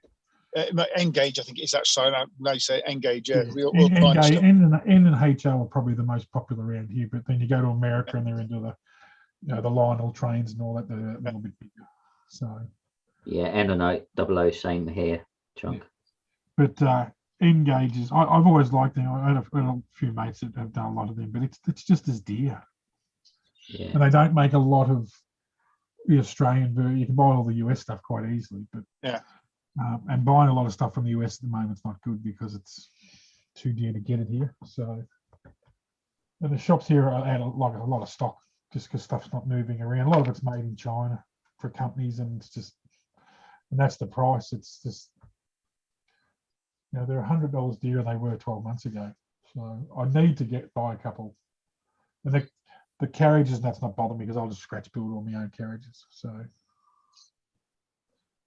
N gauge, I think it's that side. Now you say N gauge, yeah. N and HO are probably the most popular around here, but then you go to America and they're into the Lionel trains and all that. They're a little bit bigger. So Yeah, N and 00, same here, Chunk. but N gauges, I've always liked them. I had a few mates that have done a lot of them, but it's just as dear. Yeah. And they don't make a lot of the Australian version. You can buy all the US stuff quite easily, but yeah. And buying a lot of stuff from the US at the moment is not good because it's too dear to get it here. So, and the shops here are out a lot of stock just because stuff's not moving around. A lot of it's made in China for companies, and it's just, and that's the price. It's just, they're $100 dearer than they were 12 months ago. So I need to buy a couple. And the carriages, that's not bothering me because I'll just scratch build all my own carriages. So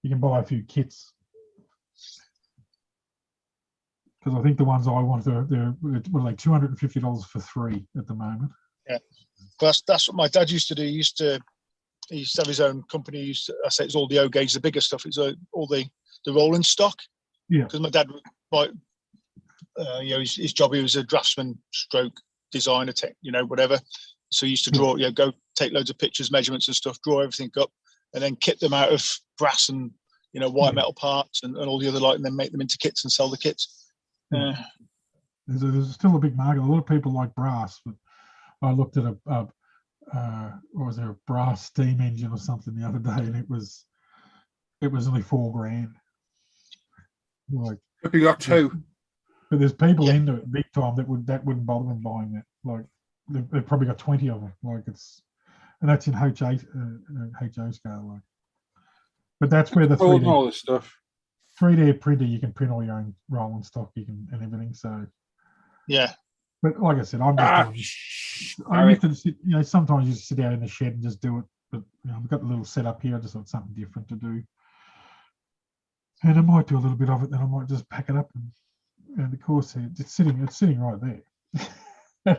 you can buy a few kits. Because I think the ones I want, they're like $250 for 3 at the moment. Yeah, that's what my dad used to do. He used to have his own company. I say it's all the O gauge, the bigger stuff. It's all the rolling stock. Yeah. Because my dad, his job, he was a draftsman, stroke designer, whatever. So he used to draw, go take loads of pictures, measurements and stuff, draw everything up, and then kit them out of brass and white metal parts and all the other and then make them into kits and sell the kits. There's still a big market. A lot of people like brass, but I looked at was there a brass steam engine or something the other day, and it was only $4,000. Like, if you got 2, but there's people into it big time that wouldn't bother them buying that. Like they've probably got 20 of them. Like and that's in HO scale. Like, but that's where the 3D all this stuff. 3D printer, you can print all your own rolling stock, and everything. So yeah. But like I said, I used to sit, sometimes you just sit out in the shed and just do it. But I've got the little setup here. I just want something different to do, and I might do a little bit of it. Then I might just pack it up, and of course it's sitting right there.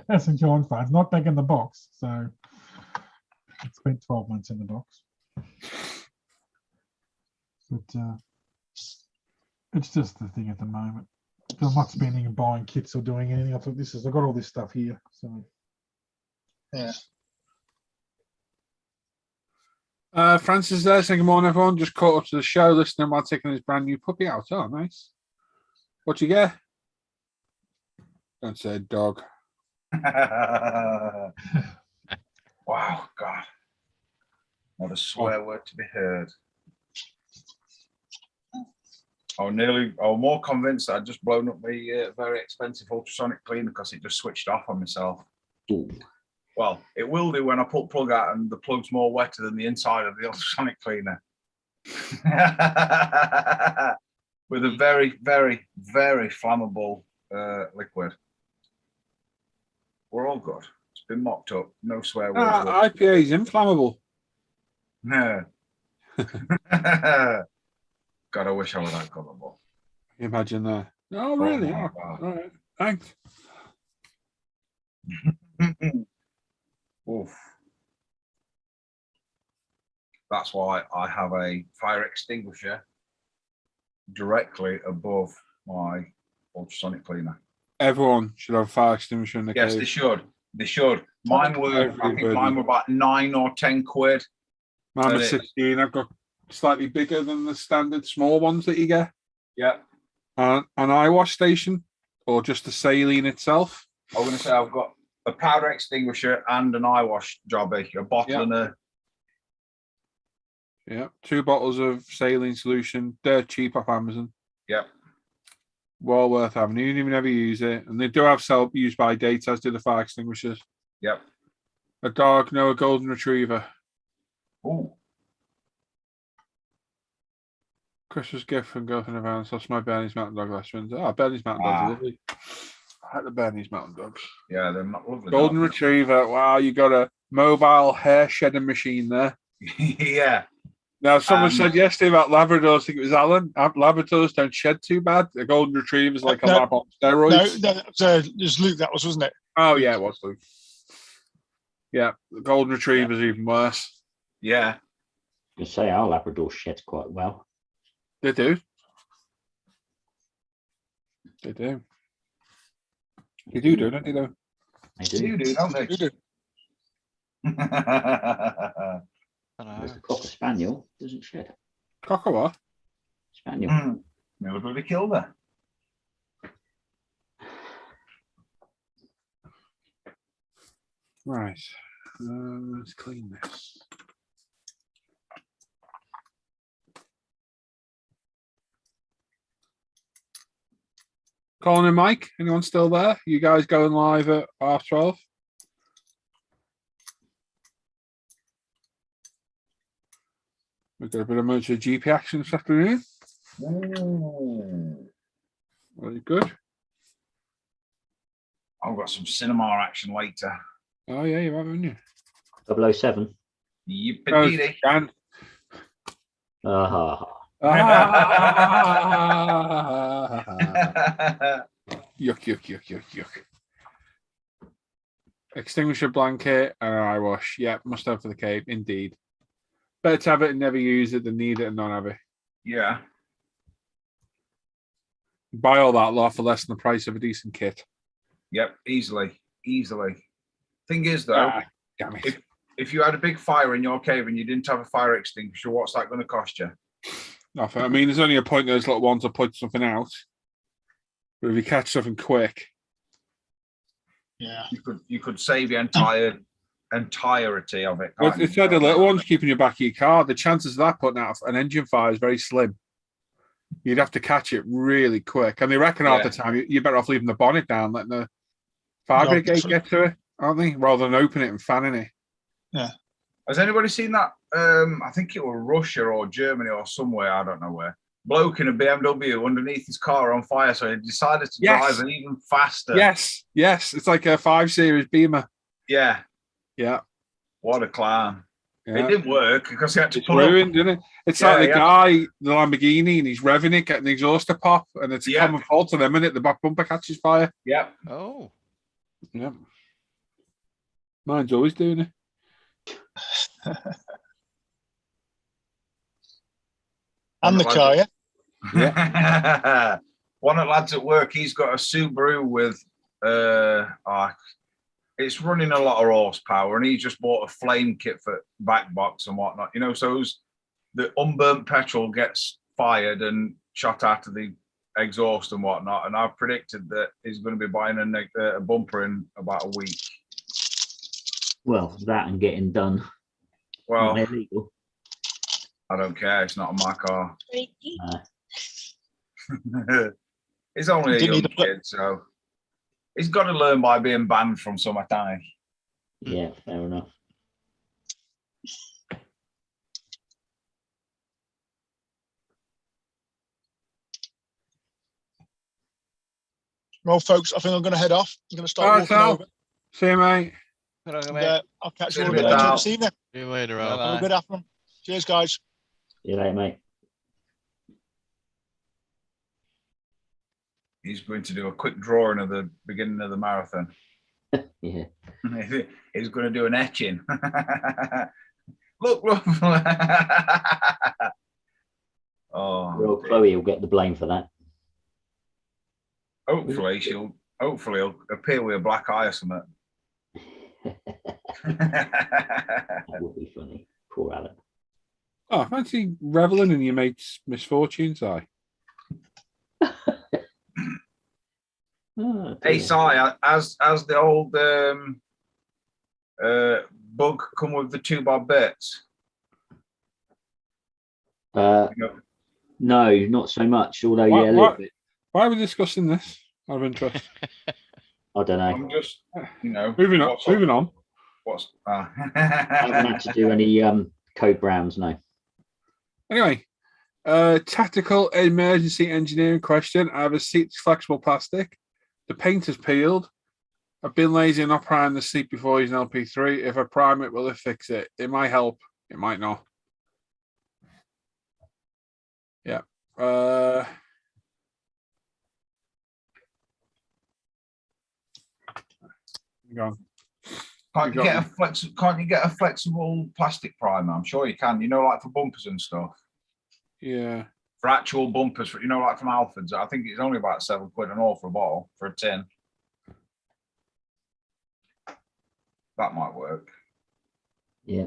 That's in John's phone. It's not back in the box, so it spent 12 months in the box. But it's just the thing at the moment. I'm not spending and buying kits or doing anything. I thought I've got all this stuff here. So yeah. Francis there saying good morning, everyone. Just caught up to the show, listening while taking his brand new puppy out. Oh, nice. What you get? Don't say dog. Wow, God. What a swear word to be heard. I was more convinced that I'd just blown up my very expensive ultrasonic cleaner because it just switched off on myself. Ooh. Well, it will do when I put plug out and the plug's more wetter than the inside of the ultrasonic cleaner. With a very, very, very flammable liquid. We're all good. It's been mocked up. No swear words. IPA is inflammable. No. God, I wish I were that gullible. Imagine that. Oh, really? my Oh, God. all right. Thanks. Oof. That's why I have a fire extinguisher directly above my ultrasonic cleaner. Everyone should have a fire extinguisher in the Yes, cave. they should. They should. Mine were, I think Everybody. mine were about 9 or 10 quid. Mine And was it- 16. I've got slightly bigger than the standard small ones that you get. Yeah. An eye wash station or just the saline itself. I'm going to say I've got a powder extinguisher and an eye wash jobby, a bottle Yeah. and a. Yeah, 2 bottles of saline solution, dirt cheap off Amazon. Yep. Well worth having. You even never use it, and they do have self-use by date, as do the fire extinguishers. Yep. A dog, no, a golden retriever. Ooh. Christmas gift from girlfriend of ours. That's my Bernese Mountain Dog last winter. Oh, Bernese Mountain Dogs are lovely. I like the Bernese Mountain Dogs. Yeah, they're not lovely. Golden retriever. Wow, you got a mobile hair shedding machine there. Yeah. Now, someone said yesterday about Labradors, I think it was Alan, Labradors don't shed too bad. A golden retriever is like a lab on steroids. No, that's just Luke. That was, wasn't it? Oh, yeah, it was Luke. Yeah, the golden retriever is even worse. Yeah. You say our Labrador sheds quite well. They do. They do. They do, don't they, though? They do. You do, don't they? You do. There's the Cocker Spaniel, doesn't shed. Cocker what? Spaniel. Never bloody killed her. Right. Let's clean this. Colin and Mike, anyone still there? You guys going live at 12:30? We've got a bit of MotoGP action this afternoon. Ooh. Very good. I've got some cinema action later. Oh, yeah, you have, haven't you? 007. Yippee. Dan. Ah, Yuck, yuck, yuck, yuck, yuck. Extinguisher blanket and an eye wash. Yeah, must have for the cave, indeed. Better to have it and never use it than need it and not have it. Yeah. Buy all that lot for less than the price of a decent kit. Yep. Easily. Thing is, though, Damn it. if you had a big fire in your cave and you didn't have a fire extinguisher, what's that going to cost you? Nothing. I mean, there's only a point those little ones to put something out. But if you catch something quick, Yeah. You could save the entirety of it. well, can't you? it's like the little ones keeping you back of your car. The chances of that putting out an engine fire is very slim. You'd have to catch it really quick. And they reckon half the time you're better off leaving the bonnet down, letting the fire brigade get to it, aren't they? Rather than opening it and fanning it. Yeah. Has anybody seen that? I think it was Russia or Germany or somewhere, I don't know where. Bloke in a BMW underneath his car on fire, so he decided to drive an even faster. Yes. It's like a 5 Series Beamer. Yeah. Yeah. What a clown. Yeah. It didn't work because he had to It's pull up. ruined, didn't it? It's like the guy, the Lamborghini, and he's revving it, getting the exhaust to pop, and it's a common fault to them, innit? The back bumper catches fire. Yeah. Oh. Yeah. Mine's always doing it. And the car, yeah. Yeah. One of the lads at work, he's got a Subaru with it's running a lot of horsepower, and he just bought a flame kit for back box and whatnot. You know, so the unburnt petrol gets fired and shot out of the exhaust and whatnot. And I've predicted that he's going to be buying a bumper in about a week. well, that and getting done. Well, Not illegal. I don't care. It's not on my car. Ricky. He's only a Didn't young need to kid, so he's got to learn by being banned from summertime. Yeah, fair enough. Well, folks, I think I'm going to head off. I'm going to start walking Al. over. See you, mate. And, I'll catch you See all a you bit later, later Al. this evening. See you later, Bye-bye. Al. Have a good afternoon. Cheers, guys. See you later, mate. He's going to do a quick drawing of the beginning of the marathon. Yeah. He's going to do an etching. Look. Oh, Well, Chloe will get the blame for that. hopefully he'll appear with a black eye or something. That would be funny. Poor Alan. Oh, fancy reveling in your mate's misfortunes, I. Oh, Hey, dear. Si, as the old bug come with the 2 bob bits? No, not so much. Although, yeah, a little bit. Why are we discussing this? Out of interest. I don't know. I'm just, Moving on. What's I haven't had to do any code browns, no. Anyway, tactical emergency engineering question. I have a seat flexible plastic. The paint is peeled. I've been lazy and not priming the seat before using LP3. If I prime it, will it fix it? It might help. It might not. Yeah. Hang on. Can't you get a flexible plastic primer? I'm sure you can. Like for bumpers and stuff. Yeah. For actual bumpers, like from Alfred's, I think it's only about £7 and all for a bottle for a tin. That might work. Yeah.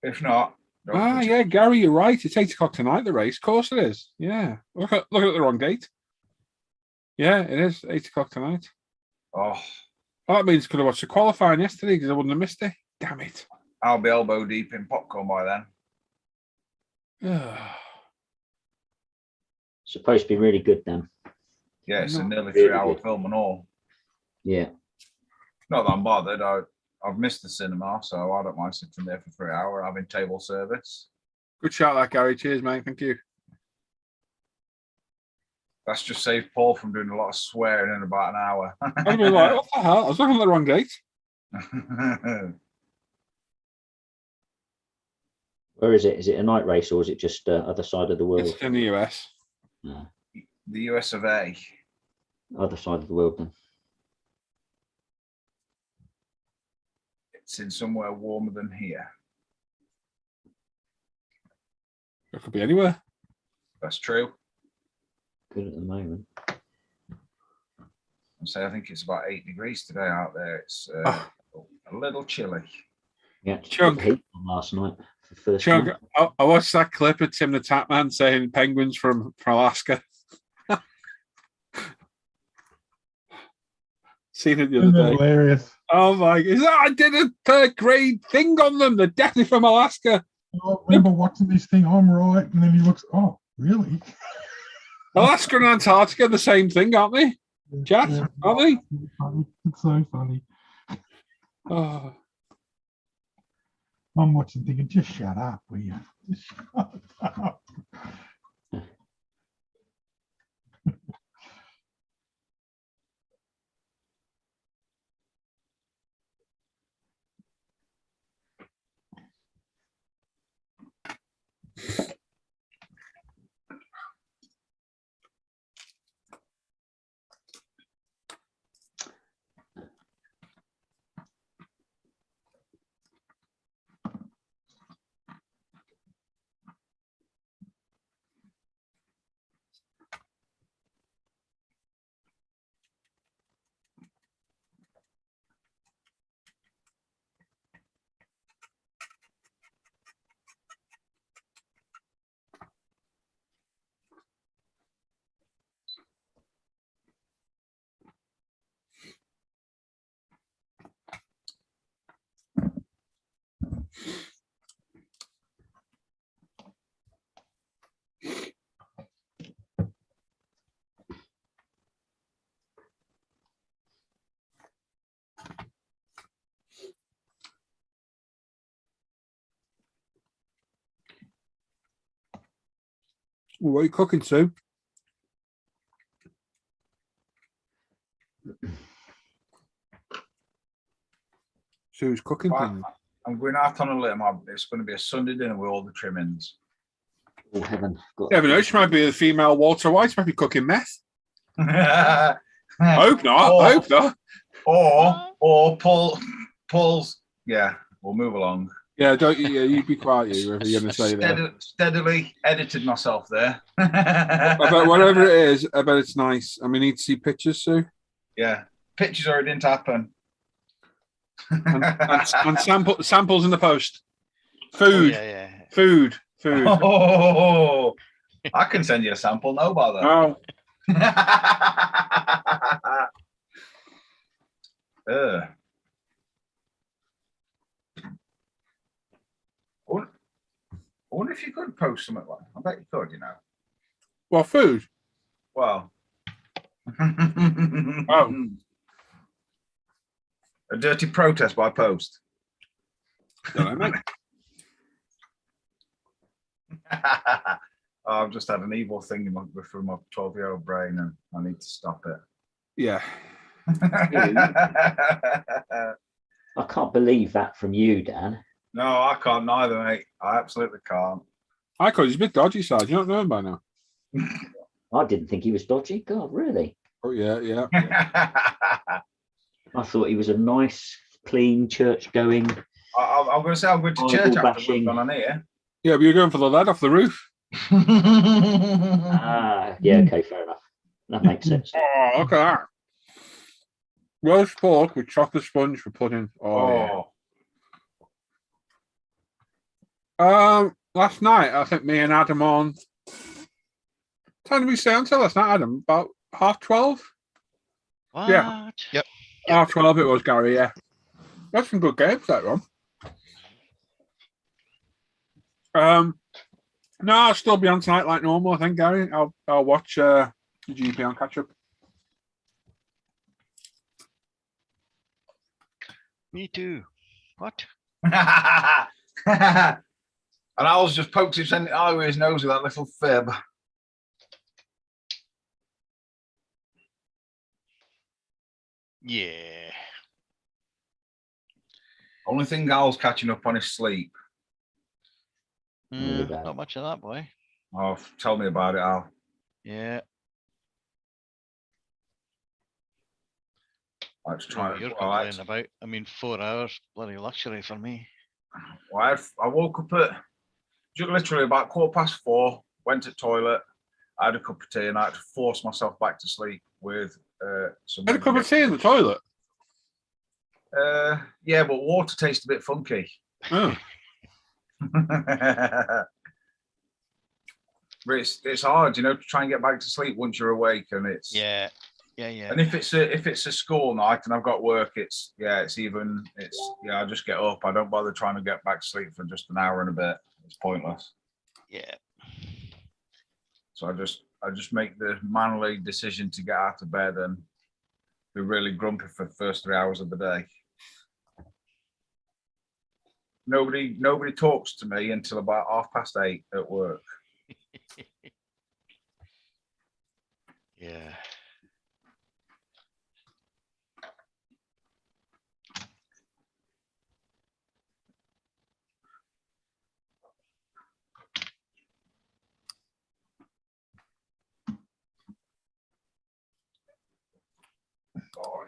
If not, yeah, Gary, you're right. It's 8 o'clock tonight. The race, of course it is. Yeah. Look at the wrong date. Yeah, it is 8 o'clock tonight. Oh, that means I could have watched the qualifying yesterday because I wouldn't have missed it. Damn it. I'll be elbow deep in popcorn by then. Supposed to be really good then. Yeah, it's a nearly really 3-hour good. film and all. Yeah. Not that I'm bothered. I've missed the cinema, so I don't mind sitting there for 3 hours having table service. Good shout, that Gary. Cheers, mate. Thank you. That's just saved Paul from doing a lot of swearing in about an hour. I'd be like, what the hell? I was looking at the wrong date. Where is it? Is it a night race or is it just other side of the world? It's in the US. No. The US of A. Other side of the world then. It's in somewhere warmer than here. It could be anywhere. That's true. Good at the moment. I think it's about 8 degrees today out there. It's a little chilly. Yeah, Chunk. Heat on last night for the first Chunk, time. I watched that clip of Tim the Tapman saying penguins from Alaska. Seen it the other day. Hilarious. Oh my God. I did a 3rd grade thing on them. They're definitely from Alaska. I remember watching this thing. I'm right, and then he looks. Oh, really? Alaska and Antarctica are the same thing, aren't they? Chat, aren't they? It's so funny. Oh. I'm watching thinking, just shut up, will you? Just shut up. What are you cooking, Sue? Sue's cooking things. I'm going out on a limb. It's going to be a Sunday dinner with all the trimmings. Oh, heaven. Never know. She might be a female Walter White. Might be cooking meth. I hope not. Or- I hope not. Or Paul's. Yeah, we'll move along. Yeah, don't you? Yeah, you be quiet. You, whatever you're going to say there. Steadily edited myself there. I bet whatever it is, I bet it's nice. And we need to see pictures, Sue. Yeah, pictures already didn't happen. And samples in the post. Oh, Food, yeah. food. Oh, I can send you a sample. No bother. Oh, I wonder if you could post something like. I bet you could. You know. well, food. Well. Oh. A dirty protest by post. Don't know, mate. I've just had an evil thing from my 12-year-old brain, and I need to stop it. Yeah. I can't believe that from you, Dan. No, I can't neither, mate. I absolutely can't. I call he's a bit dodgy side. You don't know him by now. I didn't think he was dodgy. God, really? Oh, yeah. I thought he was a nice, clean, church-going. I'm going to say I'm going to Bible church after bashing. we've gone on here. Yeah, but you're going for the lead off the roof. Yeah, okay, fair enough. That makes sense. Oh, look at that. Roast pork with chocolate sponge for pudding. Oh, yeah. Last night, I think me and Adam on. Time did we stay until last night, Adam? About 12:30? What? Yeah. Yep. 12:30 it was, Gary, yeah. That's some good games, that one. No, I'll still be on tonight like normal, I think, Gary. I'll watch the GP on catch up. Me too. What? And Al's just poked his eye with his nose with that little fib. Yeah. Only thing Al's catching up on his sleep. There you go. Not much of that, boy. Oh, tell me about it, Al. Yeah. Let's What try are you it. complaining about? I mean, 4 hours, bloody luxury for me. Well, I woke up at just literally about 4:15, went to the toilet, I had a cup of tea, and I had to force myself back to sleep with some. Had a cup of tea in the toilet. Yeah, but water tastes a bit funky. Oh. But it's hard, you know, to try and get back to sleep once you're awake, and it's Yeah. And if it's a school night and I've got work, I just get up. I don't bother trying to get back to sleep for just an hour and a bit. It's pointless. Yeah. So I just make the manly decision to get out of bed and be really grumpy for the first 3 hours of the day. Nobody talks to me until about 8:30 at work. Yeah. Oh,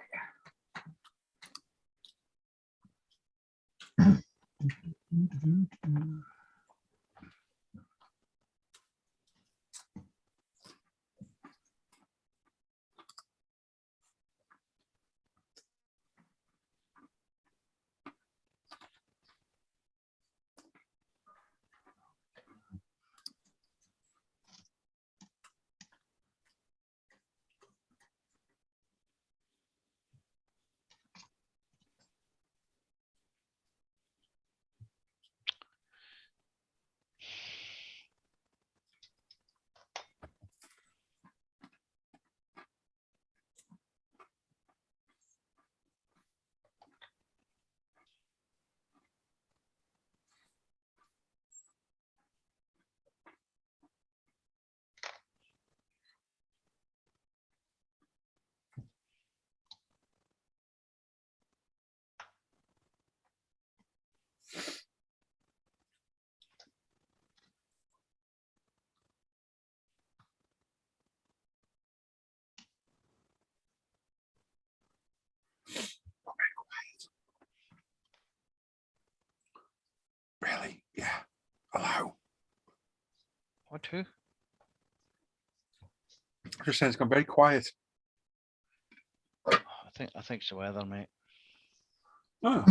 Really? Yeah. Hello. What who? Just saying it's gone very quiet. I think it's the weather, mate. Oh.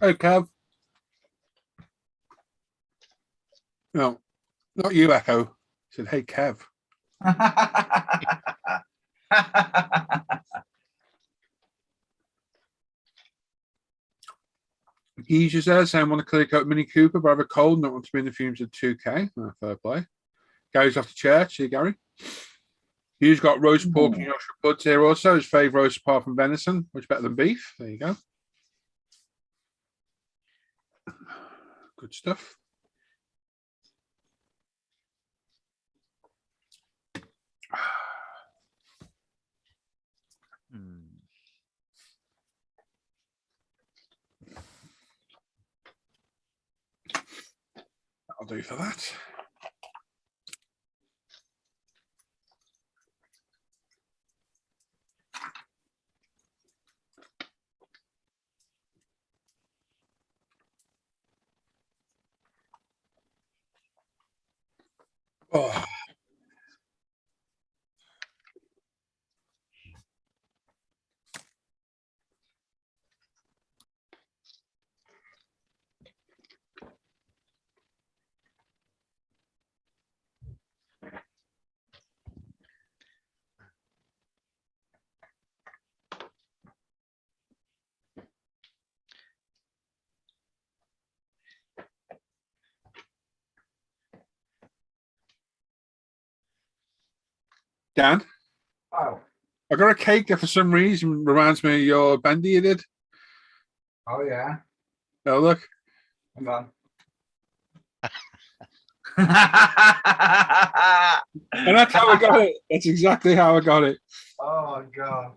Hey, Kev. No, not you, Echo. He said, hey, Kev. He just says, saying, want to click out Mini Cooper, but I have a cold and don't want to be in the fumes of 2K. Oh, fair play. Gary's off to church. See you, Gary. He's got roast pork and Yorkshire puds here also. His favourite roast apart from venison, which is better than beef. There you go. Good stuff. That'll do for that. Oh. Dan, Oh, I got a cake that for some reason reminds me of your bendy you did. oh yeah. Oh, look. Hang on. And that's how I got it. That's exactly how I got it. Oh god.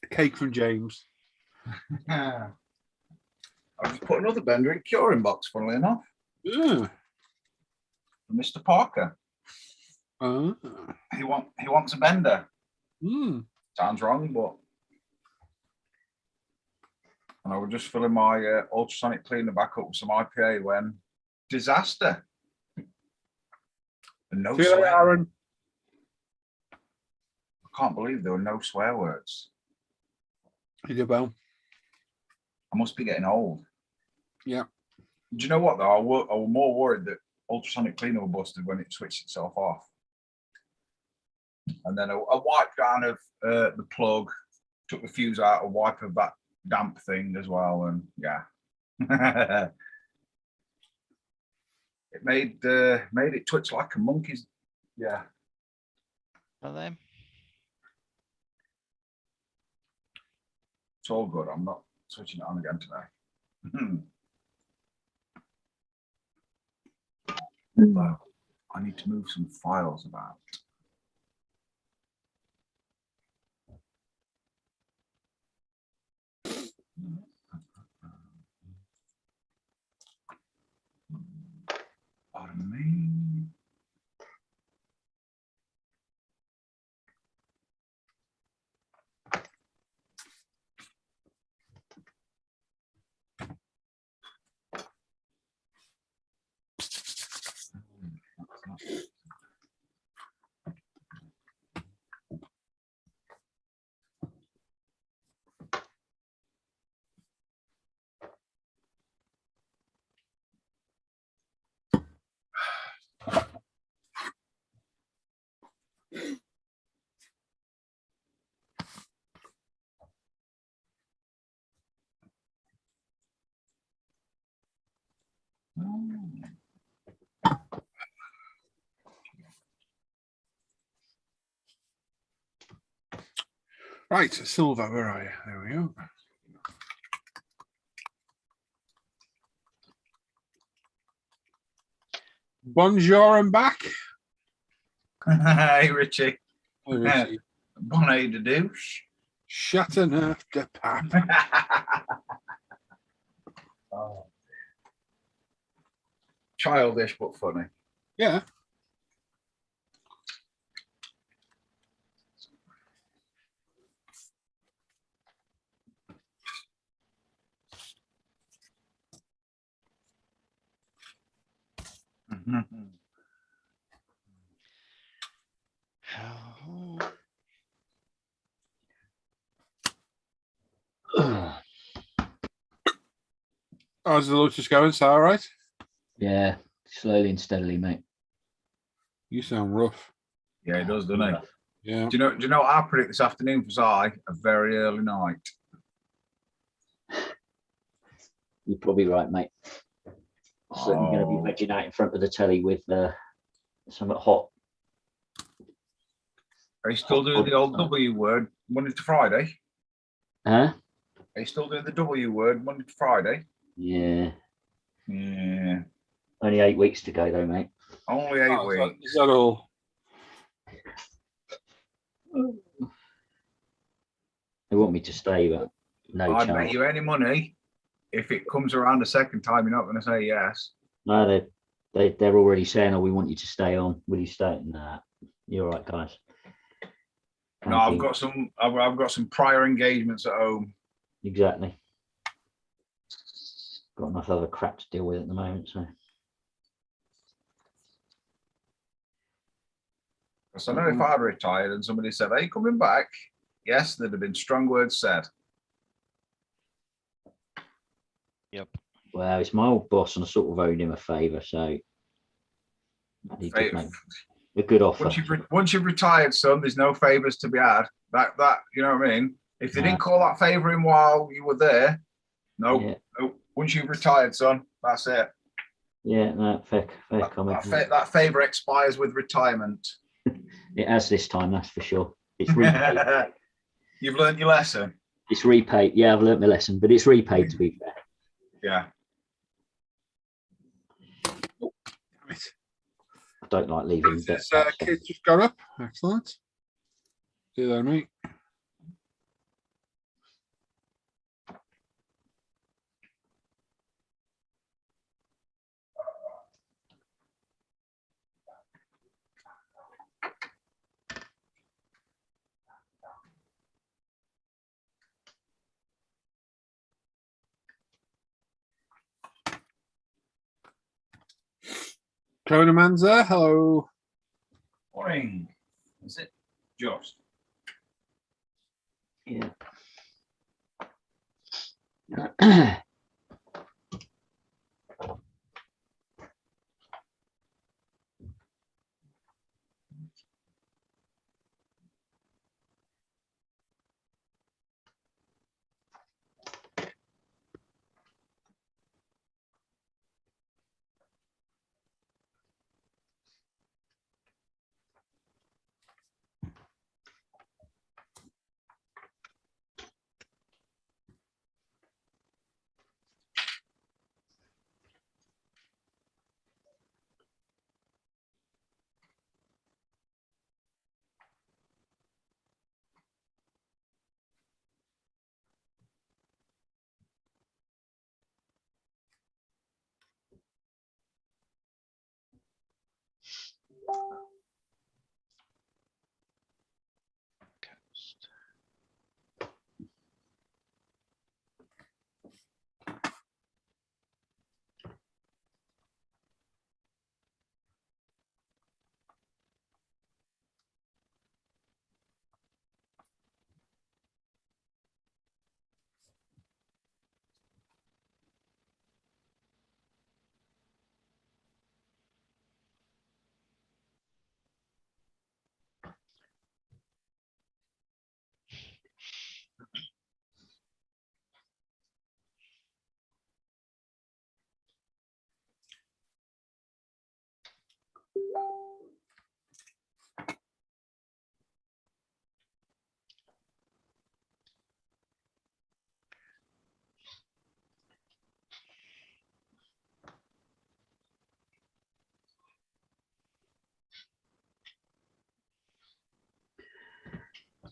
A cake from James. I just put another bender in curing box, funnily enough, Yeah. for Mr. Parker. Ah. He wants a bender. Mm. Sounds wrong, but and I was just filling my ultrasonic cleaner back up with some IPA when disaster. And no See you later, swear. Aaron. I can't believe there were no swear words. You did well. I must be getting old. Yeah. Do you know what though? I was more worried that ultrasonic cleaner was busted when it switched itself off. And then a wipe down of the plug, took the fuse out, a wipe of that damp thing as well, and yeah. It made it twitch like a monkey's. Yeah. For them. It's all good. I'm not switching it on again today. Although I need to move some files about. Pardon me. Right, Silver, where are you? There we go. Bonjour, I'm back. Hey, Richie. Hey, Richie. Bonnet de douche. Shutting after pap. Oh. Childish but funny. Yeah. How's the Lotus going? Is that all right? Yeah, slowly and steadily, mate. You sound rough. Yeah, he does, doesn't he? Yeah. Do you know what I predict this afternoon for Zai? A very early night. You're probably right, mate. I'm certainly going to be vegging out in front of the telly with something hot. Are you still doing the old W word Monday to Friday? Huh? Are you still doing the W word Monday to Friday? Yeah. Yeah. Only 8 weeks to go, though, mate. Only 8 weeks. Is that all? They want me to stay, but no I'd chance. bet you any money if it comes around a second time, you're not going to say yes. No, they're already saying, "Oh, we want you to stay on. Will you stay?" Nah, you're all right, guys. No, I've got some prior engagements at home. Exactly. Got enough other crap to deal with at the moment, so. So I know if I'd retired and somebody said, "Are you coming back?" Yes, there'd have been strong words said. Yep. Well, it's my old boss, and I sort of owed him a favour, so he did make a good offer. Once you've retired, son, there's no favours to be had. That you know what I mean? If they didn't call that favour in while you were there, no. Once you've retired, son, that's it. Yeah, no, fair comment. That favour expires with retirement. It has this time, that's for sure. It's repaid. You've learned your lesson. It's repaid. Yeah, I've learned my lesson, but it's repaid, to be fair. Yeah. I don't like leaving debt. Kids just got up. Excellent. See you there, mate. Conaman's there. Hello. Morning. Is it just? Yeah.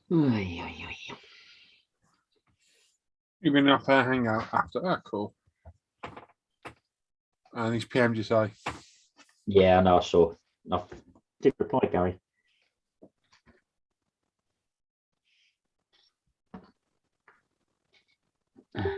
Ay, ay, ay. You've been up there, hang out after. Ah, cool. And he's PM'd you say. Yeah, I know. I saw. I did reply, Gary. Right.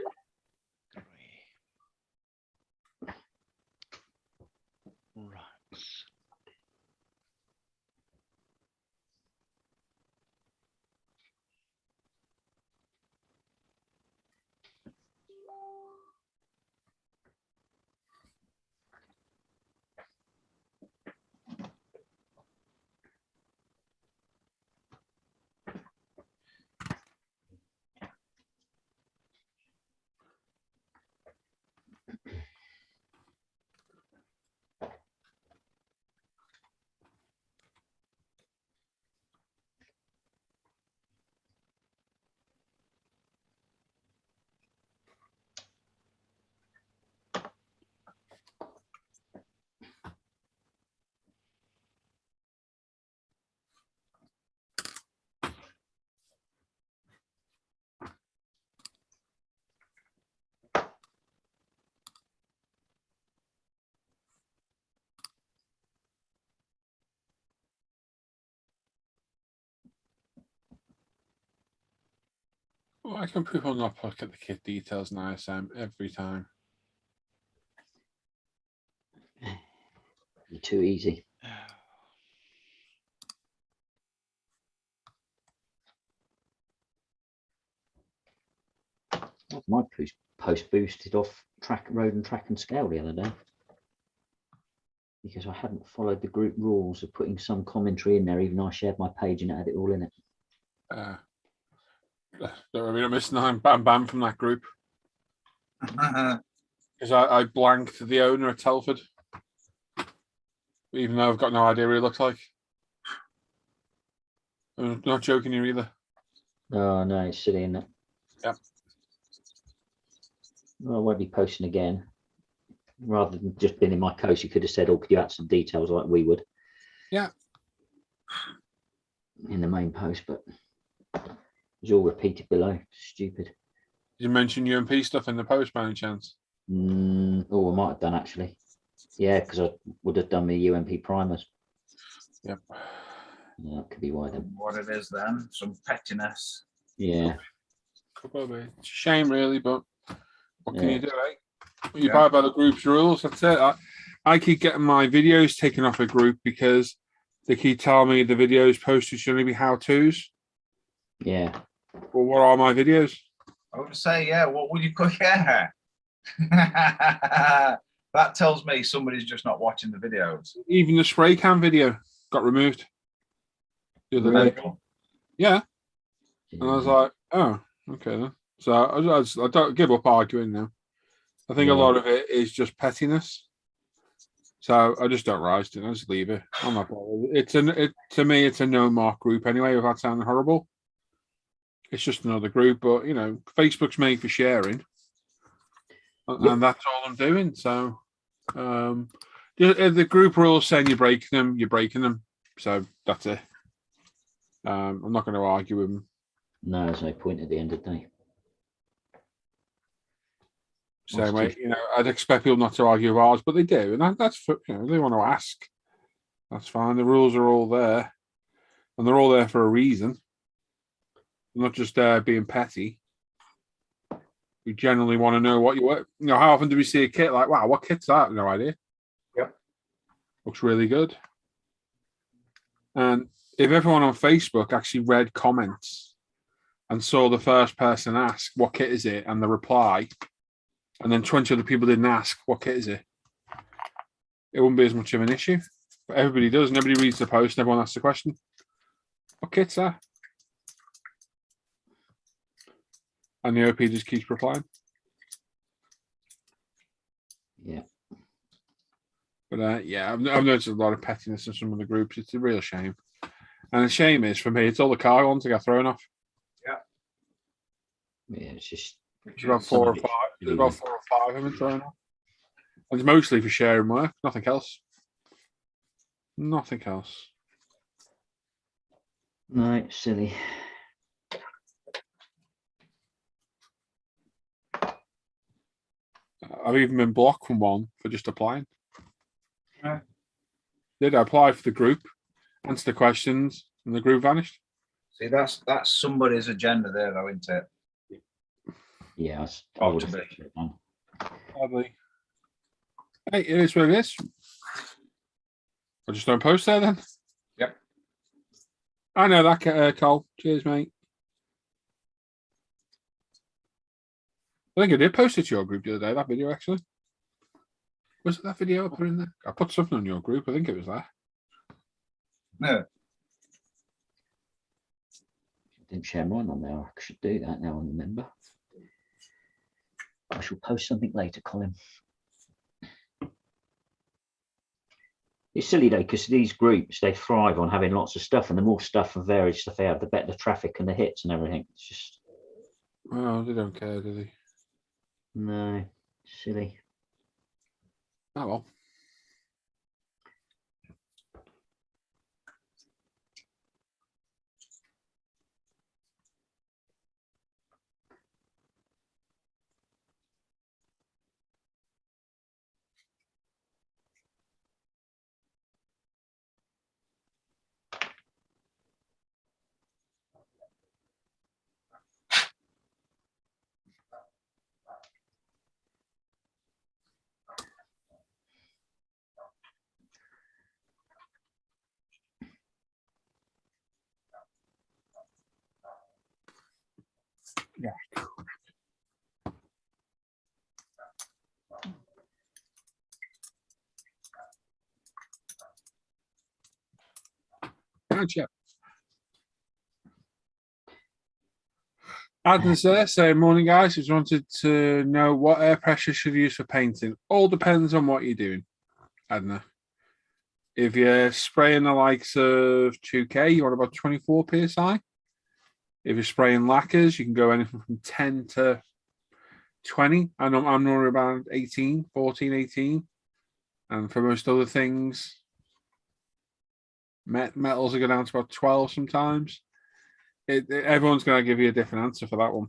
Why can people not look at the kit details in ISM every time? You're too easy. My post boosted off road and track and scale the other day because I hadn't followed the group rules of putting some commentary in there, even though I shared my page and it had it all in it. Don't worry, I'm missing I'm banned from that group because I blanked the owner at Telford, even though I've got no idea what he looks like. I'm not joking here either. Oh no, it's silly, isn't it? Yep. Well, I won't be posting again. Rather than just being in my coast, you could have said, "Oh, could you add some details like we would?" Yeah. In the main post, but it's all repeated below. Stupid. Did you mention UMP stuff in the post by any chance? Oh, I might have done actually. Yeah, because I would have done the UMP primers. Yep. Yeah, that could be why then. What it is then? Some pettiness. Yeah. Probably. It's a shame, really, but what can Yeah. you do, eh? You buy by the group's rules. That's it. I keep getting my videos taken off a group because they keep telling me the videos posted should only be how-tos. Yeah. Well, what are my videos? I would say, yeah, what would you cook? Yeah. That tells me somebody's just not watching the videos. Even the spray can video got removed the other day. Yeah. And I was like, oh, okay then. So I don't give up arguing now. I think a lot of it is just pettiness. So I just don't rise to it. I just leave it. I'm not bothered. To me, it's a no mark group anyway, without sounding horrible. It's just another group, but you know, Facebook's made for sharing. And that's all I'm doing. So the group rules saying you're breaking them. So that's it. I'm not going to argue with them. No, there's no point at the end of the day. Same way, you know, I'd expect people not to argue with ours, but they do, and that's you know, they want to ask. That's fine. The rules are all there, and they're all there for a reason. Not just being petty. We generally want to know what you work. You know, how often do we see a kit like, wow, what kit's that? No idea. Yep. Looks really good. And if everyone on Facebook actually read comments and saw the first person ask, what kit is it? And the reply, and then 20 other people didn't ask, what kit is it? It wouldn't be as much of an issue. But everybody does. Nobody reads the post and everyone asks the question. What kit's that? And the OP just keeps replying. Yeah. But yeah, I've noticed a lot of pettiness in some of the groups. It's a real shame. And the shame is, for me, it's all the car ones that get thrown off. Yeah. Yeah, it's just There's about four or five of them thrown off. And it's mostly for sharing work, nothing else. Nothing else. No, it's silly. I've even been blocked from one for just applying. Yeah. Did I apply for the group, answer the questions, and the group vanished? See, that's somebody's agenda there, though, isn't it? Yeah, I Ought would to have be. thought it done. Probably. Hey, it is what it is. I just don't post there then. Yep. I know that, Cole. Cheers, mate. I think I did post it to your group the other day, that video, actually. Was it that video I put in there? I put something on your group. I think it was that. No. Didn't share mine on there. I should do that now. I remember. I shall post something later, Colin. It's silly though, because these groups, they thrive on having lots of stuff, and the more stuff and varied stuff they have, the better the traffic and the hits and everything. It's just Oh, they don't care, do they? no, silly. Oh well. Yeah. Gotcha. Adam's there saying, morning guys, just wanted to know what air pressure should use for painting. All depends on what you're doing, Adna. If you're spraying the likes of 2K, you want about 24 psi. If you're spraying lacquers, you can go anything from 10 to 20. I'm normally about 18, 14, 18. And for most other things, metals are go down to about 12 sometimes. Everyone's going to give you a different answer for that one.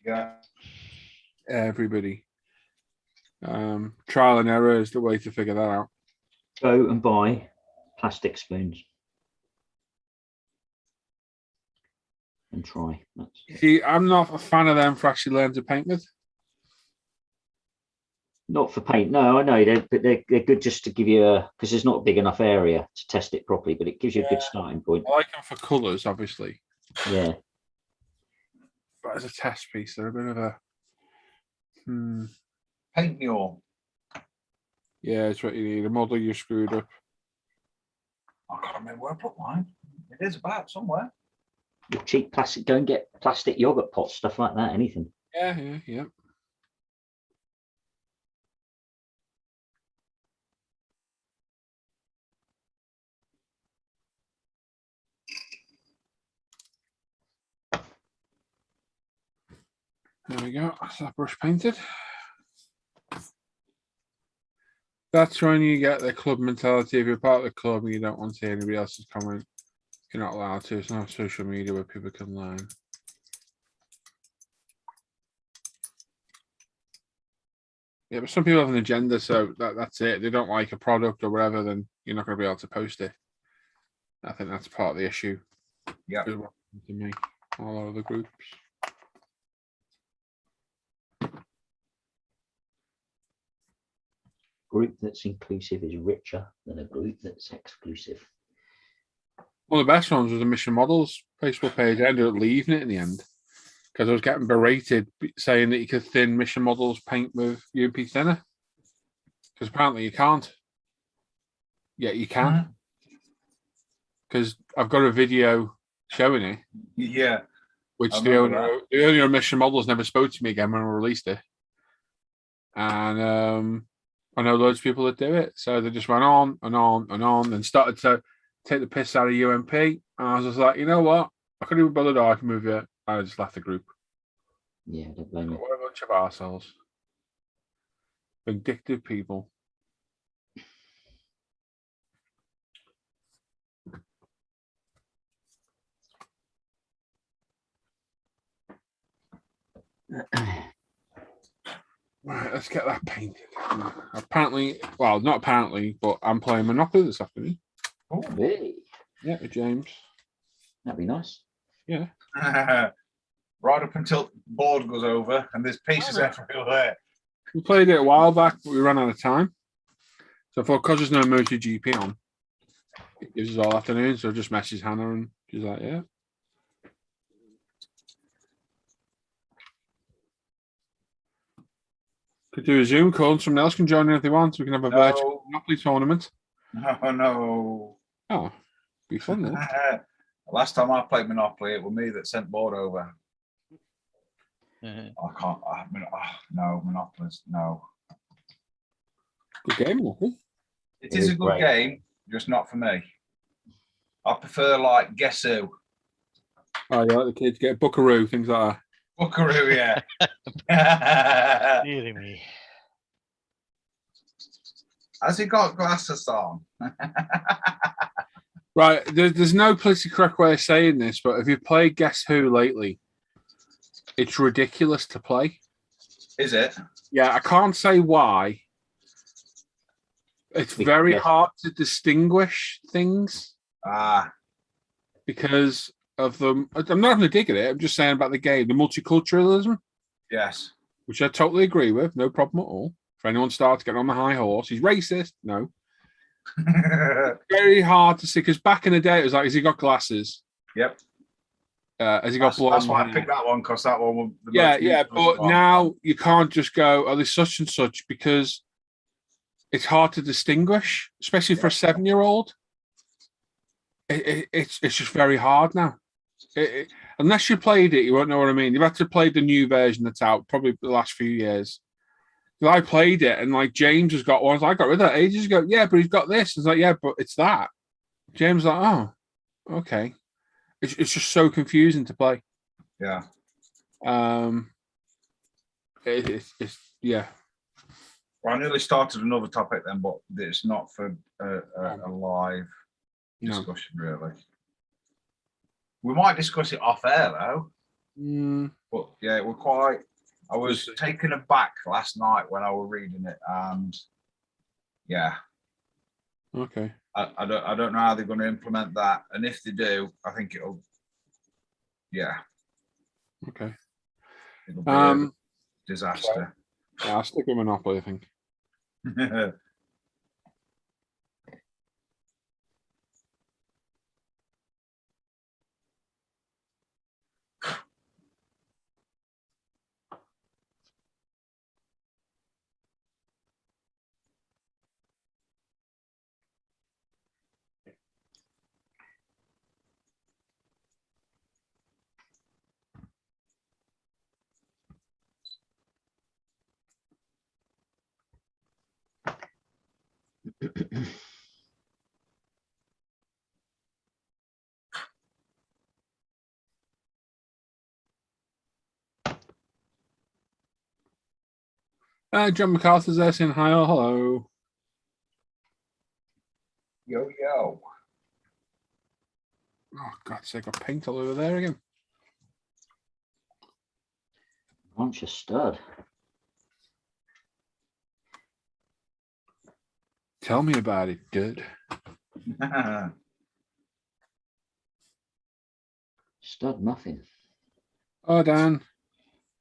Yeah. Everybody. Trial and error is the way to figure that out. Go and buy plastic spoons and try. See, I'm not a fan of them for actually learning to paint with. Not for paint. No, I know, but they're good just to give you because there's not a big enough area to test it properly, but it gives you a good starting point. I like them for colours, obviously. Yeah. But as a test piece, they're a bit of a Paint mule. Yeah, it's what you need. A model you screwed up. I can't remember where I put mine. It is about somewhere. Your cheap plastic, go and get plastic yogurt pots, stuff like that, anything. Yeah. There we go. That's that brush painted. That's when you get the club mentality. If you're part of the club and you don't want to see anybody else's comment, you're not allowed to. It's not social media where people can learn. Yeah, but some people have an agenda, so that's it. They don't like a product or whatever, then you're not going to be able to post it. I think that's part of the issue. Yeah. To me, all over the groups. Group that's inclusive is richer than a group that's exclusive. One of the best ones was the Mission Models Facebook page. I ended up leaving it in the end because I was getting berated saying that you could thin Mission Models paint with UMP thinner. Because apparently you can't. Yeah, you can. Because I've got a video showing it. Yeah. Which the owner of Mission Models never spoke to me again when I released it. And I know loads of people that do it. So they just went on and on and on and started to take the piss out of UMP. And I was just like, you know what? I couldn't even bother to argue with it. I just left the group. Yeah, don't blame me. What a bunch of arseholes. Vindictive people. Right, let's get that painted. Apparently, well, not apparently, but I'm playing Monopoly this afternoon. Hey, Yeah, with James. that'd be nice. Yeah. Right up until board goes over and there's pieces everywhere. We played it a while back, but we ran out of time. So I thought, because there's no MotoGP on, it gives us all afternoon. So I just messaged Hannah and she's like, yeah. Could do a Zoom call and someone else can join in if they want. We can have a virtual Monopoly tournament. No. Oh, be fun then. Last time I played Monopoly, it was me that sent board over. Mhm. I can't. No, Monopoly's no. Good game, Monopoly. It is a good great. game, just not for me. I prefer like Guess Who. Oh, you like the kids get a Buckaroo, things like that. Buckaroo, yeah. Dearie me. Has he got glasses on? Right, there's no politically correct way of saying this, but if you played Guess Who lately, it's ridiculous to play. Is it? Yeah, I can't say why. It's very hard to distinguish things because of the. I'm not going to dig at it. I'm just saying about the game, the multiculturalism, Yes. which I totally agree with. No problem at all. If anyone starts getting on the high horse, he's racist. No. Very hard to see because back in the day, it was like, has he got glasses? Yep. Has he got blonde? That's why I picked that one because that one was the Yeah. most But one. now you can't just go, oh, there's such and such because it's hard to distinguish, especially for a 7-year-old. It's just very hard now. Unless you played it, you won't know what I mean. You've had to play the new version that's out probably the last few years. I played it and like James has got one. I got rid of that ages ago. Yeah, but he's got this. It's like, yeah, but it's that. James is like, oh, okay. It's just so confusing to play. Yeah. It's yeah. Well, I nearly started another topic then, but it's not for a live discussion, really. We might discuss it off air though. But yeah, we're quite. I was taken aback last night when I was reading it, and yeah. Okay. I don't know how they're going to implement that, and if they do, I think it'll. Yeah. Okay. It'll be a disaster. Yeah, I'll stick with Monopoly, I think. John MacArthur's there saying hi. Oh, hello. Yo. Oh, God's sake, got paint all over there again. Aren't you stud? Tell me about it, good. Stud muffin. Oh, Dan.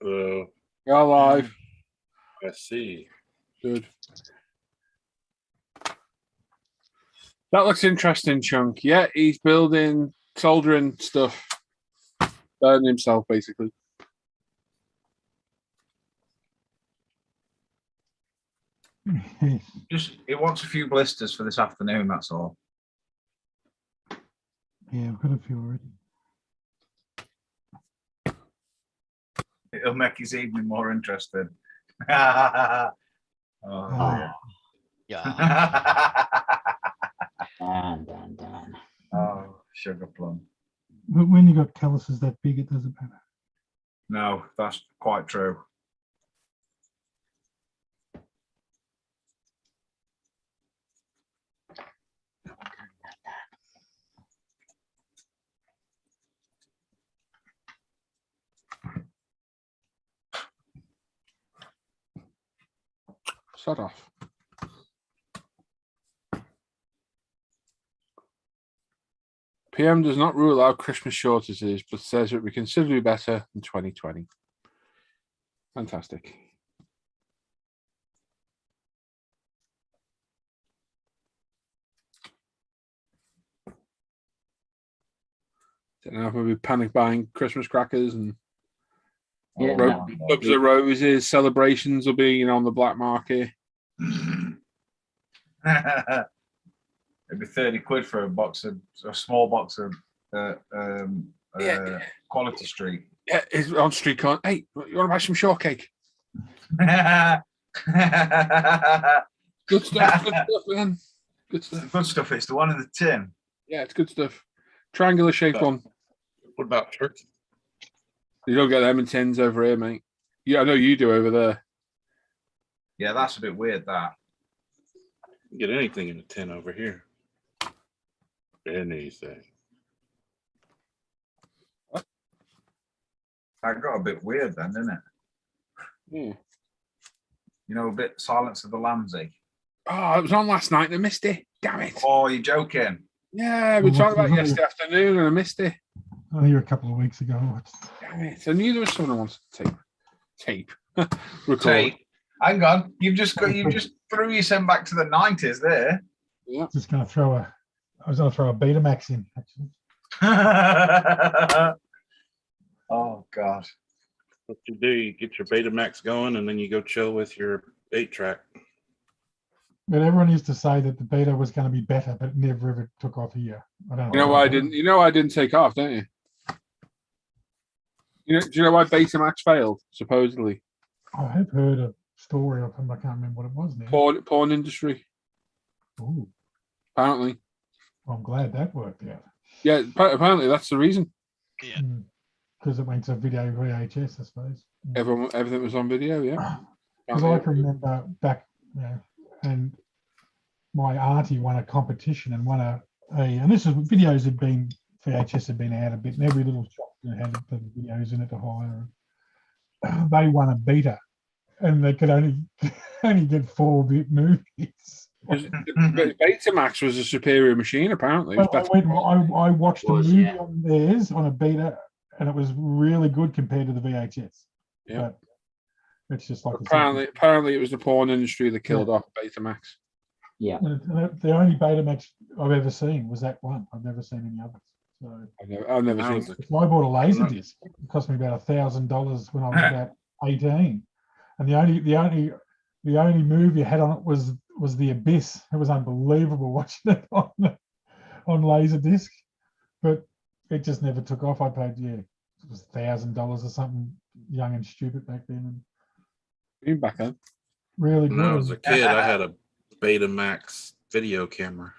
Hello. You're live. I see. Good. That looks interesting, Chunk. Yeah, he's building, soldering stuff. Burning himself, basically. Just it wants a few blisters for this afternoon. That's all. Yeah, I've got a few already. It'll make his evening more interesting. Oh, Oh. Yeah. Dan. oh, sugar plum. But when you got calluses that big, it doesn't matter. No, that's quite true. Sod off. PM does not rule out Christmas shortages, but says it will be considerably better in 2020. Fantastic. Don't know if we'll be panic buying Christmas crackers and Yeah, tubs of roses. Celebrations will be, on the black market. It'd be 30 quid for a small box of Quality Street. Yeah, it's on street corner. Hey, you want to buy some shortcake? Good stuff. Good stuff, man. Good stuff. Good stuff. It's the one in the tin. Yeah, it's good stuff. Triangular shaped one. What about turkey? You don't get them in tins over here, mate. Yeah, I know you do over there. Yeah, that's a bit weird, that. You can get anything in a tin over here. Anything. That got a bit weird then, didn't it? Yeah. A bit Silence of the Lambsy. Oh, it was on last night and I missed it. Damn it. Oh, you're joking. Yeah, we talked about it yesterday afternoon and I missed it. Oh, here a couple of weeks ago. Damn it. I knew there was someone who wanted to tape. Record. Tape. Hang on. You just threw yourself back to the 90s there. Yeah. Just going to throw I was going to throw a Betamax in, actually. Oh, God. What you do, you get your Betamax going and then you go chill with your 8-track. But everyone used to say that the beta was going to be better, but it never ever took off here. I don't know. You know why I didn't? You know why I didn't take off, don't you? Do you know why Betamax failed? Supposedly, I have heard a story of him. I can't remember what it was now. porn industry. Ooh, Apparently, I'm glad that worked out. yeah. Apparently, that's the reason. Yeah. Because it went to video VHS, I suppose. Everything was on video. Yeah. Because I can remember back, and my auntie won a competition and won and this is videos had been VHS had been out a bit, and every little shop had the videos in it to hire. They won a beta, and they could only get 4-bit movies. Betamax was a superior machine. Apparently, I watched a movie on theirs on a beta, and it was really good compared to the VHS. Yeah. But it's just like apparently it was the porn industry that killed off Betamax. Yeah. The only Betamax I've ever seen was that one. I've never seen any others. So I've never seen I bought a laser disc. It cost me about $1,000 when I was about 18, and the only movie I had on it was The Abyss. It was unbelievable watching it on laser disc, but it just never took off. I paid it was $1,000 or something, young and stupid back then. Even back then. Really good. When I was a kid, I had a Betamax video camera.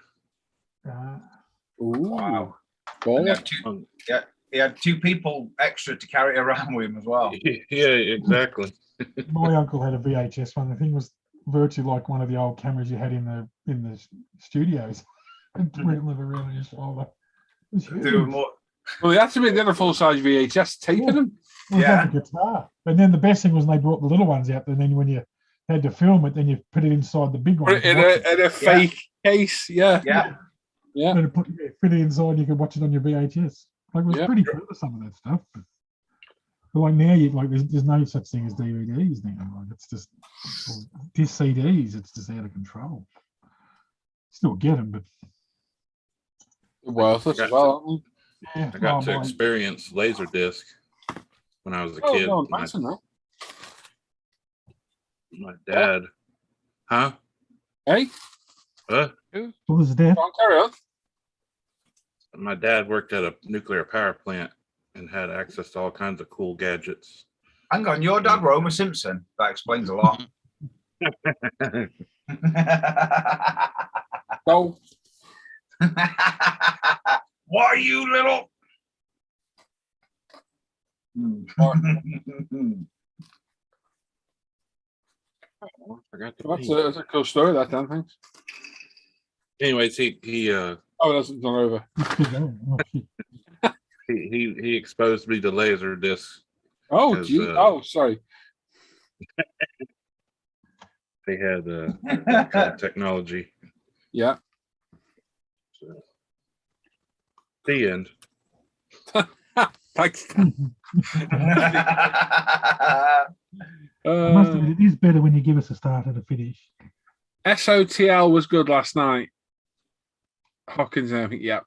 Ooh. Wow. Well, He had 2 people extra to carry it around with him as well. Yeah, exactly. My uncle had a VHS one. The thing was virtually like one of the old cameras you had in the studios. Never really just shoulder. Well, they had to make the other full-size VHS taping them. It was like a guitar. And then the best thing was they brought the little ones out, and then when you had to film it, then you put it inside the big one. Put it in a fake case, yeah. And fit it inside, you could watch it on your VHS. Like, it was pretty cool, some of that stuff. But like now, there's no such thing as DVDs now. Like, it's just disc CDs. It's just out of control. Still get them, but worthless as well, aren't they? Yeah, I got to experience Laserdisc when I was a kid. My dad. Huh? Hey? Huh? What was that? Carry on. My dad worked at a nuclear power plant and had access to all kinds of cool gadgets. Hang on, your dad, Homer Simpson. That explains a lot. Go. Why, you little? That's a cool story, that damn thing. Anyways, he that's not over. he exposed me to laser discs. Oh, gee. Sorry. They had that kind of technology. Yeah. So. The end. Thanks. I must admit, it is better when you give us a start and a finish. SOTL was good last night. Hawkins and everything. Yeah.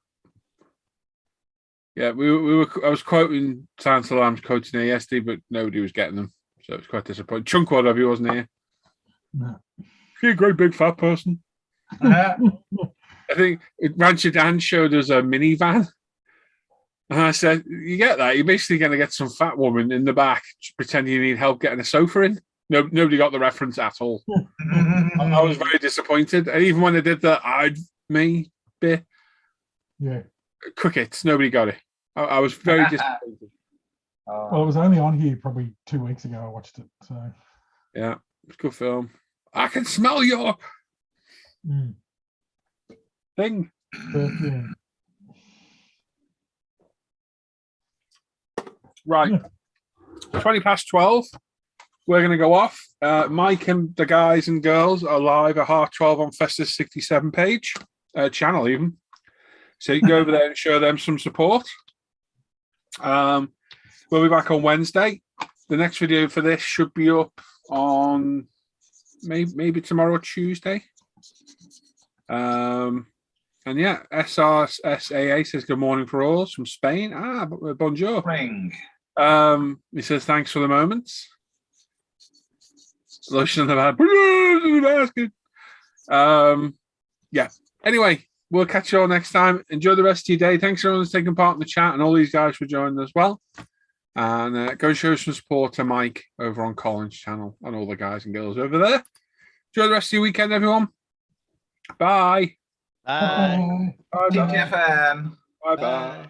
Yeah, we were. I was quoting Santa Lamb's quoting here yesterday, but nobody was getting them, so it was quite disappointing. Chunkwad, he wasn't here. No. You're a great big fat person. I think Rancher Dan showed us a minivan, and I said, "You get that? You're basically going to get some fat woman in the back pretending you need help getting a sofa in." No, nobody got the reference at all. I was very disappointed, and even when they did the "I'd me bit," Yeah. crickets, nobody got it. I was very disappointed. Well, it was only on here probably 2 weeks ago. I watched it. So Yeah, it's a good film. I can smell your thing. but, yeah. Right. 20 past 12. We're going to go off. Mike and the guys and girls are live at 12:30 on Festus 67 page, channel even. So you can go over there and show them some support. We'll be back on Wednesday. The next video for this should be up on maybe tomorrow or Tuesday. And yeah, SRSAA says good morning for all from Spain. Bonjour. Ring. He says thanks for the moments. Lotion in the basket. Yeah. Anyway, we'll catch you all next time. Enjoy the rest of your day. Thanks everyone for taking part in the chat and all these guys for joining as well. And go show some support to Mike over on Colin's channel and all the guys and girls over there. Enjoy the rest of your weekend, everyone. Bye. Bye. Bye. TTFN. Bye. Bye.